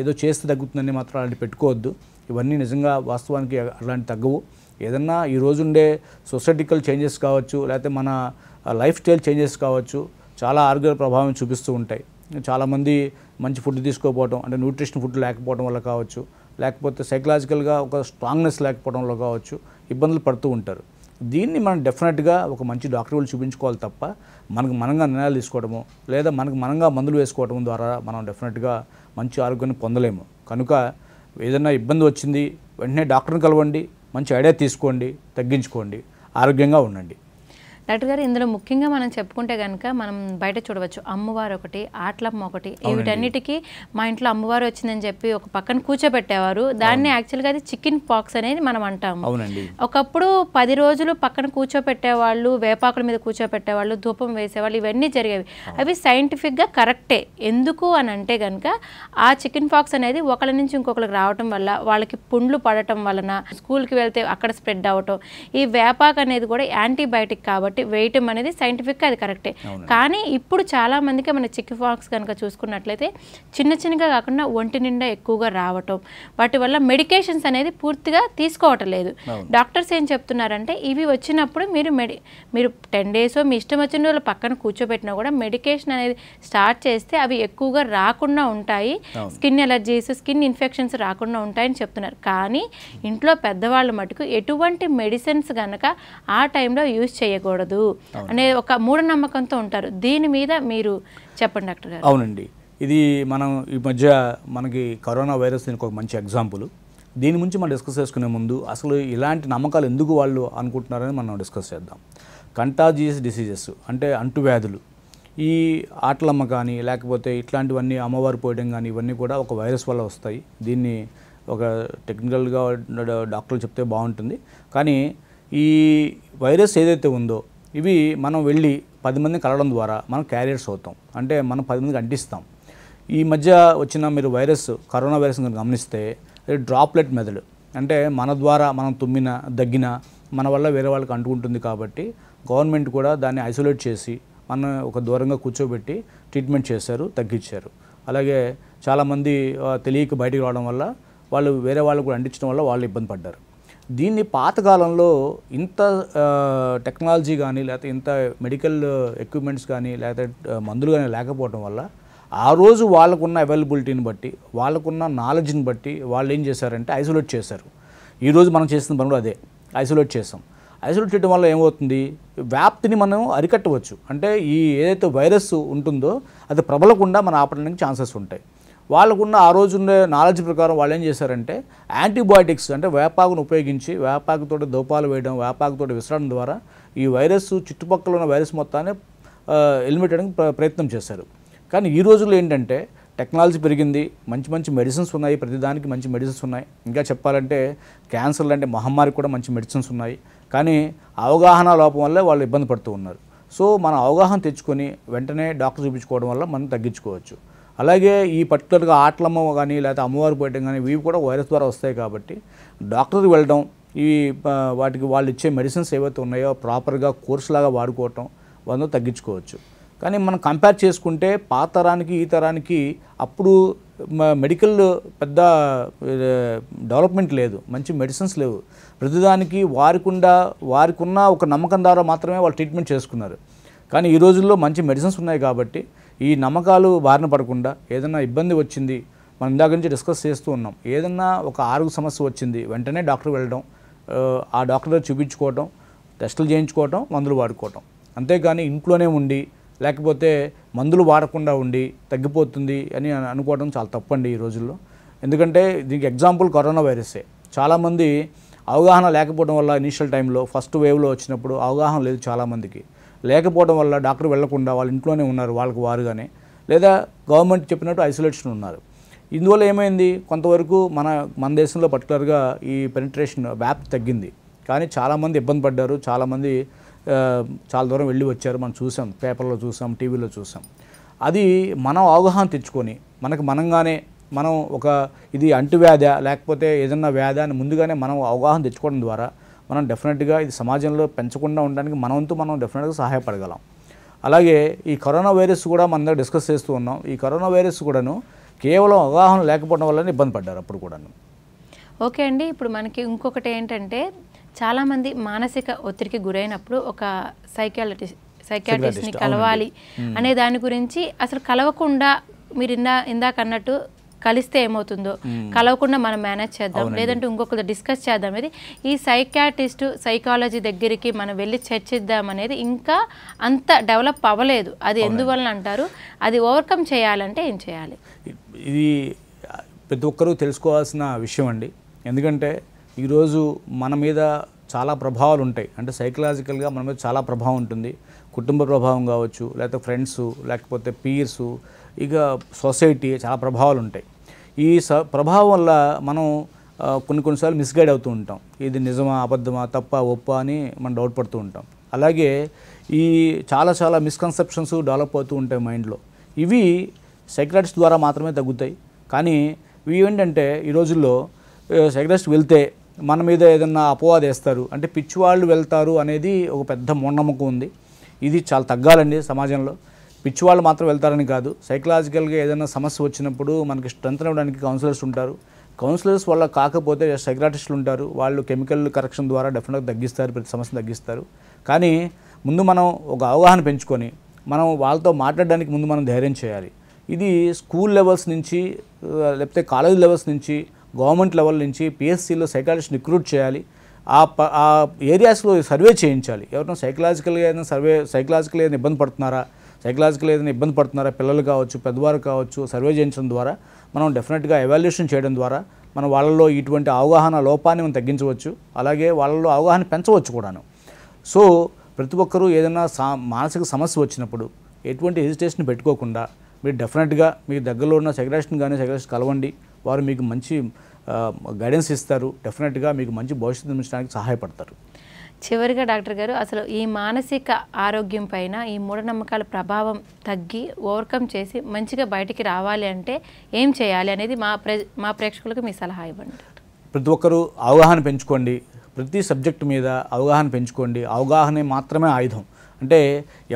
ఏదో చేస్తే తగ్గుతుందని మాత్రం అలాంటి పెట్టుకోవద్దు. ఇవన్నీ నిజంగా వాస్తవానికి అలాంటి తగ్గవు. ఏదన్నా ఈ రోజుండే సొసైటికల్ చేంజెస్ కావచ్చు లేకపోతే మన లైఫ్ స్టైల్ చేంజెస్ కావచ్చు, చాలా ఆరోగ్య ప్రభావం చూపిస్తూ ఉంటాయి. చాలామంది మంచి ఫుడ్ తీసుకోకపోవడం, అంటే న్యూట్రిషన్ ఫుడ్ లేకపోవడం వల్ల కావచ్చు, లేకపోతే సైకలాజికల్గా ఒక స్ట్రాంగ్నెస్ లేకపోవడం వల్ల కావచ్చు, ఇబ్బందులు పడుతూ ఉంటారు. దీన్ని మనం డెఫినెట్గా ఒక మంచి డాక్టర్ వాళ్ళు చూపించుకోవాలి తప్ప మనంగా నిర్ణయాలు తీసుకోవడము లేదా మనంగా మందులు వేసుకోవడం ద్వారా మనం డెఫినెట్గా మంచి ఆరోగ్యాన్ని పొందలేము. కనుక ఏదైనా ఇబ్బంది వచ్చింది వెంటనే డాక్టర్ని కలవండి, మంచి ఐడియా తీసుకోండి, తగ్గించుకోండి, ఆరోగ్యంగా ఉండండి. డాక్టర్ గారు, ఇందులో ముఖ్యంగా మనం చెప్పుకుంటే కనుక మనం బయట చూడవచ్చు, అమ్మవారు ఒకటి, ఆట్లమ్మ ఒకటి, వీటన్నిటికీ మా ఇంట్లో అమ్మవారు వచ్చిందని చెప్పి ఒక పక్కన కూర్చోబెట్టేవారు. దాన్ని యాక్చువల్గా అది చికెన్ పాక్స్ అనేది మనం అంటాము. ఒకప్పుడు 10 రోజులు పక్కన కూర్చోపెట్టేవాళ్ళు, వేపాకుల మీద కూర్చోపెట్టేవాళ్ళు, ధూపం వేసేవాళ్ళు, ఇవన్నీ జరిగేవి. అవి సైంటిఫిక్గా కరెక్టే. ఎందుకు అని అంటే కనుక ఆ చికెన్ పాక్స్ అనేది ఒకరి నుంచి ఇంకొకరికి రావటం వల్ల, వాళ్ళకి పుండ్లు పడటం వలన, స్కూల్కి వెళ్తే అక్కడ స్ప్రెడ్ అవ్వటం, ఈ వేపాకు అనేది కూడా యాంటీబయాటిక్ కాబట్టి వేయటం అనేది సైంటిఫిక్గా అది కరెక్టే. కానీ ఇప్పుడు చాలా మందికి మన చికెన్ పాక్స్ కనుక చూసుకున్నట్లయితే చిన్నగా కాకుండా ఒంటి నిండా ఎక్కువగా రావటం, వాటి వల్ల మెడికేషన్స్ అనేది పూర్తిగా తీసుకోవటం లేదు. డాక్టర్స్ ఏం చెప్తున్నారంటే ఇవి వచ్చినప్పుడు మీరు 10 days మీ ఇష్టం వచ్చిన వాళ్ళు పక్కన కూర్చోబెట్టినా కూడా మెడికేషన్ అనేది స్టార్ట్ చేస్తే అవి ఎక్కువగా రాకుండా ఉంటాయి, స్కిన్ ఎలర్జీస్, స్కిన్ ఇన్ఫెక్షన్స్ రాకుండా ఉంటాయని చెప్తున్నారు. కానీ ఇంట్లో పెద్దవాళ్ళు మటుకు ఎటువంటి మెడిసిన్స్ కనుక ఆ టైంలో యూజ్ చేయకూడదు అనే ఒక మూఢనమ్మకంతో ఉంటారు. దీని మీద మీరు చెప్పండి డాక్టర్ గారు. అవునండి, ఇది మనం ఈ మధ్య మనకి కరోనా వైరస్ దీనికి ఒక మంచి ఎగ్జాంపుల్. దీని గురించి మనం డిస్కస్ చేసుకునే ముందు అసలు ఇలాంటి నమ్మకాలు ఎందుకు వాళ్ళు అనుకుంటున్నారని మనం డిస్కస్ చేద్దాం. కంటాజియస్ డిసీజెస్ అంటే అంటువ్యాధులు, ఈ ఆటలమ్మ కానీ లేకపోతే ఇట్లాంటివన్నీ అమ్మవారు పోయడం కానీ ఇవన్నీ కూడా ఒక వైరస్ వల్ల వస్తాయి. దీన్ని ఒక టెక్నికల్గా డాక్టర్లు చెప్తే బాగుంటుంది. కానీ ఈ వైరస్ ఏదైతే ఉందో ఇవి మనం వెళ్ళి 10 మందిని కలవడం ద్వారా మనం క్యారియర్స్ అవుతాం, అంటే మనం 10 మందికి అంటిస్తాం. ఈ మధ్య వచ్చిన మీరు కరోనా వైరస్ గమనిస్తే డ్రాప్లెట్ మెథడ్, అంటే మన ద్వారా మనం తుమ్మిన దగ్గిన మన వల్ల వేరే వాళ్ళకి అంటుకుంటుంది. కాబట్టి గవర్నమెంట్ కూడా దాన్ని ఐసోలేట్ చేసి మనం ఒక దూరంగా కూర్చోబెట్టి ట్రీట్మెంట్ చేశారు, తగ్గించారు. అలాగే చాలామంది తెలియక బయటికి రావడం వల్ల వాళ్ళు వేరే వాళ్ళకు కూడా అంటించడం వల్ల వాళ్ళు ఇబ్బంది పడ్డారు. దీన్ని పాతకాలంలో ఇంత టెక్నాలజీ కానీ లేకపోతే ఇంత మెడికల్ ఎక్విప్మెంట్స్ కానీ లేకపోతే మందులు కానీ లేకపోవడం వల్ల ఆ రోజు వాళ్ళకున్న అవైలబిలిటీని బట్టి, వాళ్ళకున్న నాలెడ్జ్ని బట్టి వాళ్ళు ఏం చేశారంటే ఐసోలేట్ చేశారు. ఈరోజు మనం చేసిన పనులు అదే, ఐసోలేట్ చేసాం. ఐసోలేట్ చేయడం వల్ల ఏమవుతుంది, వ్యాప్తిని మనం అరికట్టవచ్చు. అంటే ఈ ఏదైతే వైరస్ ఉంటుందో అది ప్రబలకుండా మనం ఆపడానికి ఛాన్సెస్ ఉంటాయి. వాళ్ళకున్న ఆ రోజున్న నాలెడ్జ్ ప్రకారం వాళ్ళు ఏం చేశారంటే యాంటీబయాటిక్స్, అంటే వేపాకును ఉపయోగించి వేపాకుతో దోపాలు వేయడం, వేపాకుతో విసరడం ద్వారా ఈ వైరస్ చుట్టుపక్కల ఉన్న వైరస్ మొత్తాన్ని ఎలిమినేట్ చేయడానికి ప్రయత్నం చేశారు. కానీ ఈ రోజుల్లో ఏంటంటే టెక్నాలజీ పెరిగింది, మంచి మంచి మెడిసిన్స్ ఉన్నాయి, ప్రతిదానికి మంచి మెడిసిన్స్ ఉన్నాయి. ఇంకా చెప్పాలంటే క్యాన్సర్ లాంటి మహమ్మారి కూడా మంచి మెడిసిన్స్ ఉన్నాయి. కానీ అవగాహన లోపం వల్లే వాళ్ళు ఇబ్బంది పడుతూ ఉన్నారు. సో మనం అవగాహన తెచ్చుకొని వెంటనే డాక్టర్ చూపించుకోవడం వల్ల మనం తగ్గించుకోవచ్చు. అలాగే ఈ పర్టికులర్గా ఆటలమ్మ కానీ లేకపోతే అమ్మవారు పోయటం కానీ ఇవి కూడా వైరస్ ద్వారా వస్తాయి కాబట్టి డాక్టర్కి వెళ్ళడం, ఈ వాటికి వాళ్ళు ఇచ్చే మెడిసిన్స్ ఏవైతే ఉన్నాయో ప్రాపర్గా కోర్స్ లాగా వాడుకోవటం వల్ల తగ్గించుకోవచ్చు. కానీ మనం కంపేర్ చేసుకుంటే పాత తరానికి ఈ తరానికి అప్పుడు మెడికల్ పెద్ద డెవలప్మెంట్ లేదు, మంచి మెడిసిన్స్ లేవు. ప్రతిదానికి వారికున్న ఒక నమ్మకం ద్వారా మాత్రమే వాళ్ళు ట్రీట్మెంట్ చేసుకున్నారు. కానీ ఈ రోజుల్లో మంచి మెడిసిన్స్ ఉన్నాయి కాబట్టి ఈ నమ్మకాలు బారిన పడకుండా ఏదైనా ఇబ్బంది వచ్చింది, మనం ఇందాక నుంచి డిస్కస్ చేస్తూ ఉన్నాం, ఏదన్నా ఒక ఆరోగ్య సమస్య వచ్చింది వెంటనే డాక్టర్ వెళ్ళడం, ఆ డాక్టర్ దగ్గర చూపించుకోవటం, టెస్టులు చేయించుకోవటం, మందులు వాడుకోవటం. అంతేగాని ఇంట్లోనే ఉండి లేకపోతే మందులు వాడకుండా ఉండి తగ్గిపోతుంది అని అనుకోవడం చాలా తప్పండి ఈ రోజుల్లో. ఎందుకంటే దీనికి ఎగ్జాంపుల్ కరోనా వైరసే. చాలామంది అవగాహన లేకపోవడం వల్ల ఇనీషియల్ టైంలో ఫస్ట్ వేవ్లో వచ్చినప్పుడు అవగాహన లేదు చాలామందికి. లేకపోవడం వల్ల డాక్టర్ వెళ్లకుండా వాళ్ళ ఇంట్లోనే ఉన్నారు వాళ్ళకు వారుగానే, లేదా గవర్నమెంట్ చెప్పినట్టు ఐసోలేషన్ ఉన్నారు. ఇందువల్ల ఏమైంది, కొంతవరకు మన దేశంలో పర్టికులర్గా ఈ పెనిట్రేషన్ వ్యాప్తి తగ్గింది. కానీ చాలామంది ఇబ్బంది పడ్డారు, చాలామంది చాలా దూరం వెళ్ళి వచ్చారు. మనం చూసాం, పేపర్లో చూసాం, టీవీలో చూసాం. అది మనం అవగాహన తెచ్చుకొని మనంగానే మనం ఇది అంటువ్యాధ లేకపోతే ఏదన్నా వ్యాధ అని ముందుగానే మనం అవగాహన తెచ్చుకోవడం ద్వారా మనం డెఫినెట్గా ఇది సమాజంలో పెంచకుండా ఉండడానికి మనం డెఫినెట్గా సహాయపడగలం. అలాగే ఈ కరోనా వైరస్ కూడా మన దగ్గర డిస్కస్ చేస్తూ ఉన్నాం. ఈ కరోనా వైరస్ కూడాను కేవలం అవగాహన లేకపోవడం వల్లనే ఇబ్బంది పడ్డారు అప్పుడు కూడాను. ఓకే అండి, ఇప్పుడు మనకి ఇంకొకటి ఏంటంటే చాలామంది మానసిక ఒత్తిడికి గురైనప్పుడు ఒక సైకియాట్రిస్ట్ని కలవాలి అనే దాని గురించి, అసలు కలవకుండా మీరు ఇందాక అన్నట్టు కలిస్తే ఏమవుతుందో, కలవకుండా మనం మేనేజ్ చేద్దాం, లేదంటే ఇంకొకరు డిస్కస్ చేద్దాం అనేది ఈ సైకాలజీ దగ్గరికి మనం వెళ్ళి చర్చిద్దాం అనేది ఇంకా అంత డెవలప్ అవ్వలేదు. అది ఎందువలన అంటారు? అది ఓవర్కమ్ చేయాలంటే ఏం చేయాలి? ఇది ప్రతి ఒక్కరూ తెలుసుకోవాల్సిన విషయం అండి. ఎందుకంటే ఈరోజు మన మీద చాలా ప్రభావాలు ఉంటాయి. అంటే సైకలాజికల్గా మన మీద చాలా ప్రభావం ఉంటుంది. కుటుంబ ప్రభావం కావచ్చు, లేకపోతే ఫ్రెండ్స్, లేకపోతే పీర్సు, ఇక సొసైటీ, చాలా ప్రభావాలు ఉంటాయి. ఈ ప్రభావం వల్ల మనం కొన్నిసార్లు మిస్గైడ్ అవుతూ ఉంటాం. ఇది నిజమా, అబద్ధమా, తప్ప, ఒప్ప అని మనం డౌట్ పడుతూ ఉంటాం. అలాగే ఈ చాలా మిస్కన్సెప్షన్స్ డెవలప్ అవుతూ ఉంటాయి మైండ్లో. ఇవి సైకియాట్రిస్ట్ ద్వారా మాత్రమే తగ్గుతాయి. కానీ ఇవి ఏంటంటే ఈ రోజుల్లో సైకియాట్రిస్ట్ వెళ్తే మన మీద ఏదన్నా అపవాదం వేస్తారు, అంటే పిచ్చివాళ్ళు వెళ్తారు అనేది ఒక పెద్ద మూఢనమ్మకం ఉంది. ఇది చాలా తగ్గాలండి సమాజంలో. పిచ్చివాళ్ళు మాత్రం వెళ్తారని కాదు, సైకలాజికల్గా ఏదైనా సమస్య వచ్చినప్పుడు మనకి స్ట్రెంత్ ఇవ్వడానికి కౌన్సిలర్స్ ఉంటారు. కౌన్సిలర్స్ వల్ల కాకపోతే సైకియాట్రిస్టులు ఉంటారు, వాళ్ళు కెమికల్ కరెక్షన్ ద్వారా డెఫినెట్గా తగ్గిస్తారు, ప్రతి సమస్యను తగ్గిస్తారు. కానీ ముందు మనం ఒక అవగాహన పెంచుకొని మనం వాళ్ళతో మాట్లాడడానికి ముందు మనం ధైర్యం చేయాలి. ఇది స్కూల్ లెవెల్స్ నుంచి లేకపోతే కాలేజ్ లెవెల్స్ నుంచి గవర్నమెంట్ లెవెల్ నుంచి పిఎస్సీలో సైకాలజిస్ట్ రిక్రూట్ చేయాలి. ఆ ఏరియాస్లో సర్వే చేయించాలి. ఎవరైనా సైకలాజికల్గా ఏదైనా ఇబ్బంది పడుతున్నారా, పిల్లలు కావచ్చు, పెద్దవారు కావచ్చు, సర్వే చేయించడం ద్వారా మనం డెఫినెట్గా ఎవాల్యుయేషన్ చేయడం ద్వారా మనం వాళ్ళలో ఇటువంటి అవగాహన లోపాన్ని మనం తగ్గించవచ్చు. అలాగే వాళ్ళలో అవగాహన పెంచవచ్చు కూడాను. సో ప్రతి ఒక్కరూ ఏదైనా మానసిక సమస్య వచ్చినప్పుడు ఎటువంటి హెజిటేషన్ పెట్టుకోకుండా మీరు డెఫినెట్గా మీ దగ్గరలో ఉన్న సైకియాట్రిస్ట్ని కానీ సైకియాట్రిస్ట్ కలవండి. వారు మీకు మంచి గైడెన్స్ ఇస్తారు, డెఫినెట్గా మీకు మంచి భవిష్యత్తు నిర్మించడానికి సహాయపడతారు. చివరిగా డాక్టర్ గారు, అసలు ఈ మానసిక ఆరోగ్యం పైన ఈ మూఢనమ్మకాల ప్రభావం తగ్గి ఓవర్కమ్ చేసి మంచిగా బయటికి రావాలి అంటే ఏం చేయాలి అనేది మా ప్రేక్షకులకు మీ సలహా ఇవ్వండి. ప్రతి ఒక్కరూ అవగాహన పెంచుకోండి. ప్రతి సబ్జెక్టు మీద అవగాహన పెంచుకోండి. అవగాహనే మాత్రమే ఆయుధం. అంటే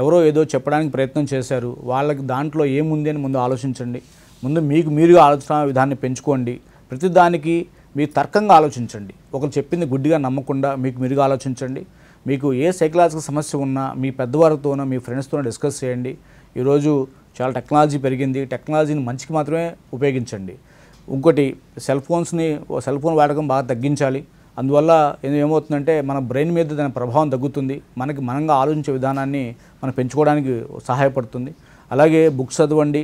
ఎవరో ఏదో చెప్పడానికి ప్రయత్నం చేశారు, వాళ్ళకి దాంట్లో ఏముంది అని ముందు ఆలోచించండి. ముందు మీరుగా ఆలోచన విధాన్ని పెంచుకోండి. ప్రతిదానికి మీరు తర్కంగా ఆలోచించండి. ఒకరు చెప్పింది గుడ్డిగా నమ్మకుండా మీరుగా ఆలోచించండి. మీకు ఏ సైకలాజికల్ సమస్య ఉన్నా మీ పెద్దవారితోనో మీ ఫ్రెండ్స్తోనో డిస్కస్ చేయండి. ఈరోజు చాలా టెక్నాలజీ పెరిగింది, టెక్నాలజీని మంచికి మాత్రమే ఉపయోగించండి. ఇంకోటి సెల్ ఫోన్ వాడకం బాగా తగ్గించాలి. అందువల్ల ఏమవుతుందంటే మన బ్రెయిన్ మీద దాని ప్రభావం తగ్గుతుంది, మనంగా ఆలోచించే విధానాన్ని మనం పెంచుకోవడానికి సహాయపడుతుంది. అలాగే బుక్స్ చదవండి.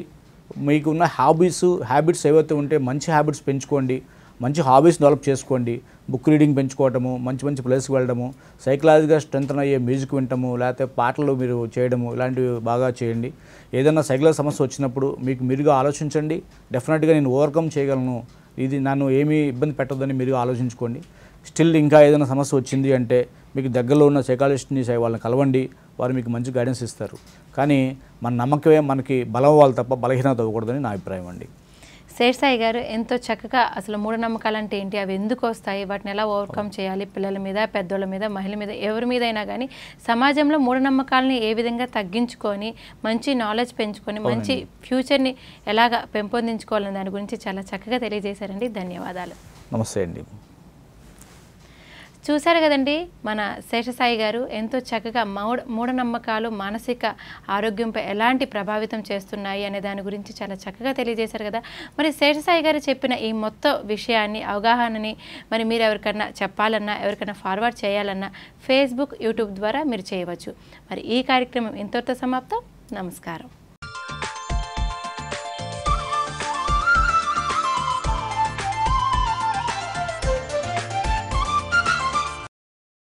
మీకున్న హ్యాబిట్స్ ఏవైతే ఉంటే మంచి హ్యాబిట్స్ పెంచుకోండి, మంచి హాబీస్ డెవలప్ చేసుకోండి. బుక్ రీడింగ్ పెంచుకోవటము, మంచి మంచి ప్లేస్కి వెళ్ళడము, సైకలాజికల్గా స్ట్రెంగ్తన్ అయ్యే మ్యూజిక్ వినటము, లేకపోతే పాటలు మీరు చేయడము, ఇలాంటివి బాగా చేయండి. ఏదైనా సైకలాజికల్ సమస్య వచ్చినప్పుడు మీకు మీరుగా ఆలోచించండి. డెఫినెట్గా నేను ఓవర్కమ్ చేయగలను, ఇది నన్ను ఏమీ ఇబ్బంది పెట్టదని మీరు ఆలోచించుకోండి. స్టిల్ ఇంకా ఏదైనా సమస్య వచ్చింది అంటే మీకు దగ్గరలో ఉన్న సైకాలజిస్ట్ని వాళ్ళని కలవండి, వారు మీకు మంచి గైడెన్స్ ఇస్తారు. కానీ మన నమ్మకమే మనకి బలం అవ్వాలి తప్ప బలహీనత అవ్వకూడదని నా అభిప్రాయం అండి. శేషసాయి గారు ఎంతో చక్కగా అసలు మూఢనమ్మకాలు అంటే ఏంటి, అవి ఎందుకు వస్తాయి, వాటిని ఎలా ఓవర్కమ్ చేయాలి, పిల్లల మీద, పెద్దోళ్ళ మీద, మహిళల మీద, ఎవరి మీద అయినా కానీ సమాజంలో మూఢనమ్మకాలని ఏ విధంగా తగ్గించుకొని మంచి నాలెడ్జ్ పెంచుకొని మంచి ఫ్యూచర్ని ఎలాగ పెంపొందించుకోవాలనే దాని గురించి చాలా చక్కగా తెలియజేశారండి. ధన్యవాదాలు. నమస్తే అండి. చూశారు కదండి, మన శేషసాయి గారు ఎంతో చక్కగా మూఢనమ్మకాలు మానసిక ఆరోగ్యంపై ఎలాంటి ప్రభావితం చేస్తున్నాయి అనే దాని గురించి చాలా చక్కగా తెలియజేశారు కదా. మరి శేషసాయి గారు చెప్పిన ఈ మొత్తం విషయాన్ని, అవగాహనని మరి మీరు ఎవరికన్నా చెప్పాలన్నా, ఎవరికైనా ఫార్వర్డ్ చేయాలన్నా ఫేస్బుక్, యూట్యూబ్ ద్వారా మీరు చేయవచ్చు. మరి ఈ కార్యక్రమం ఇంతటితో సమాప్తం. నమస్కారం.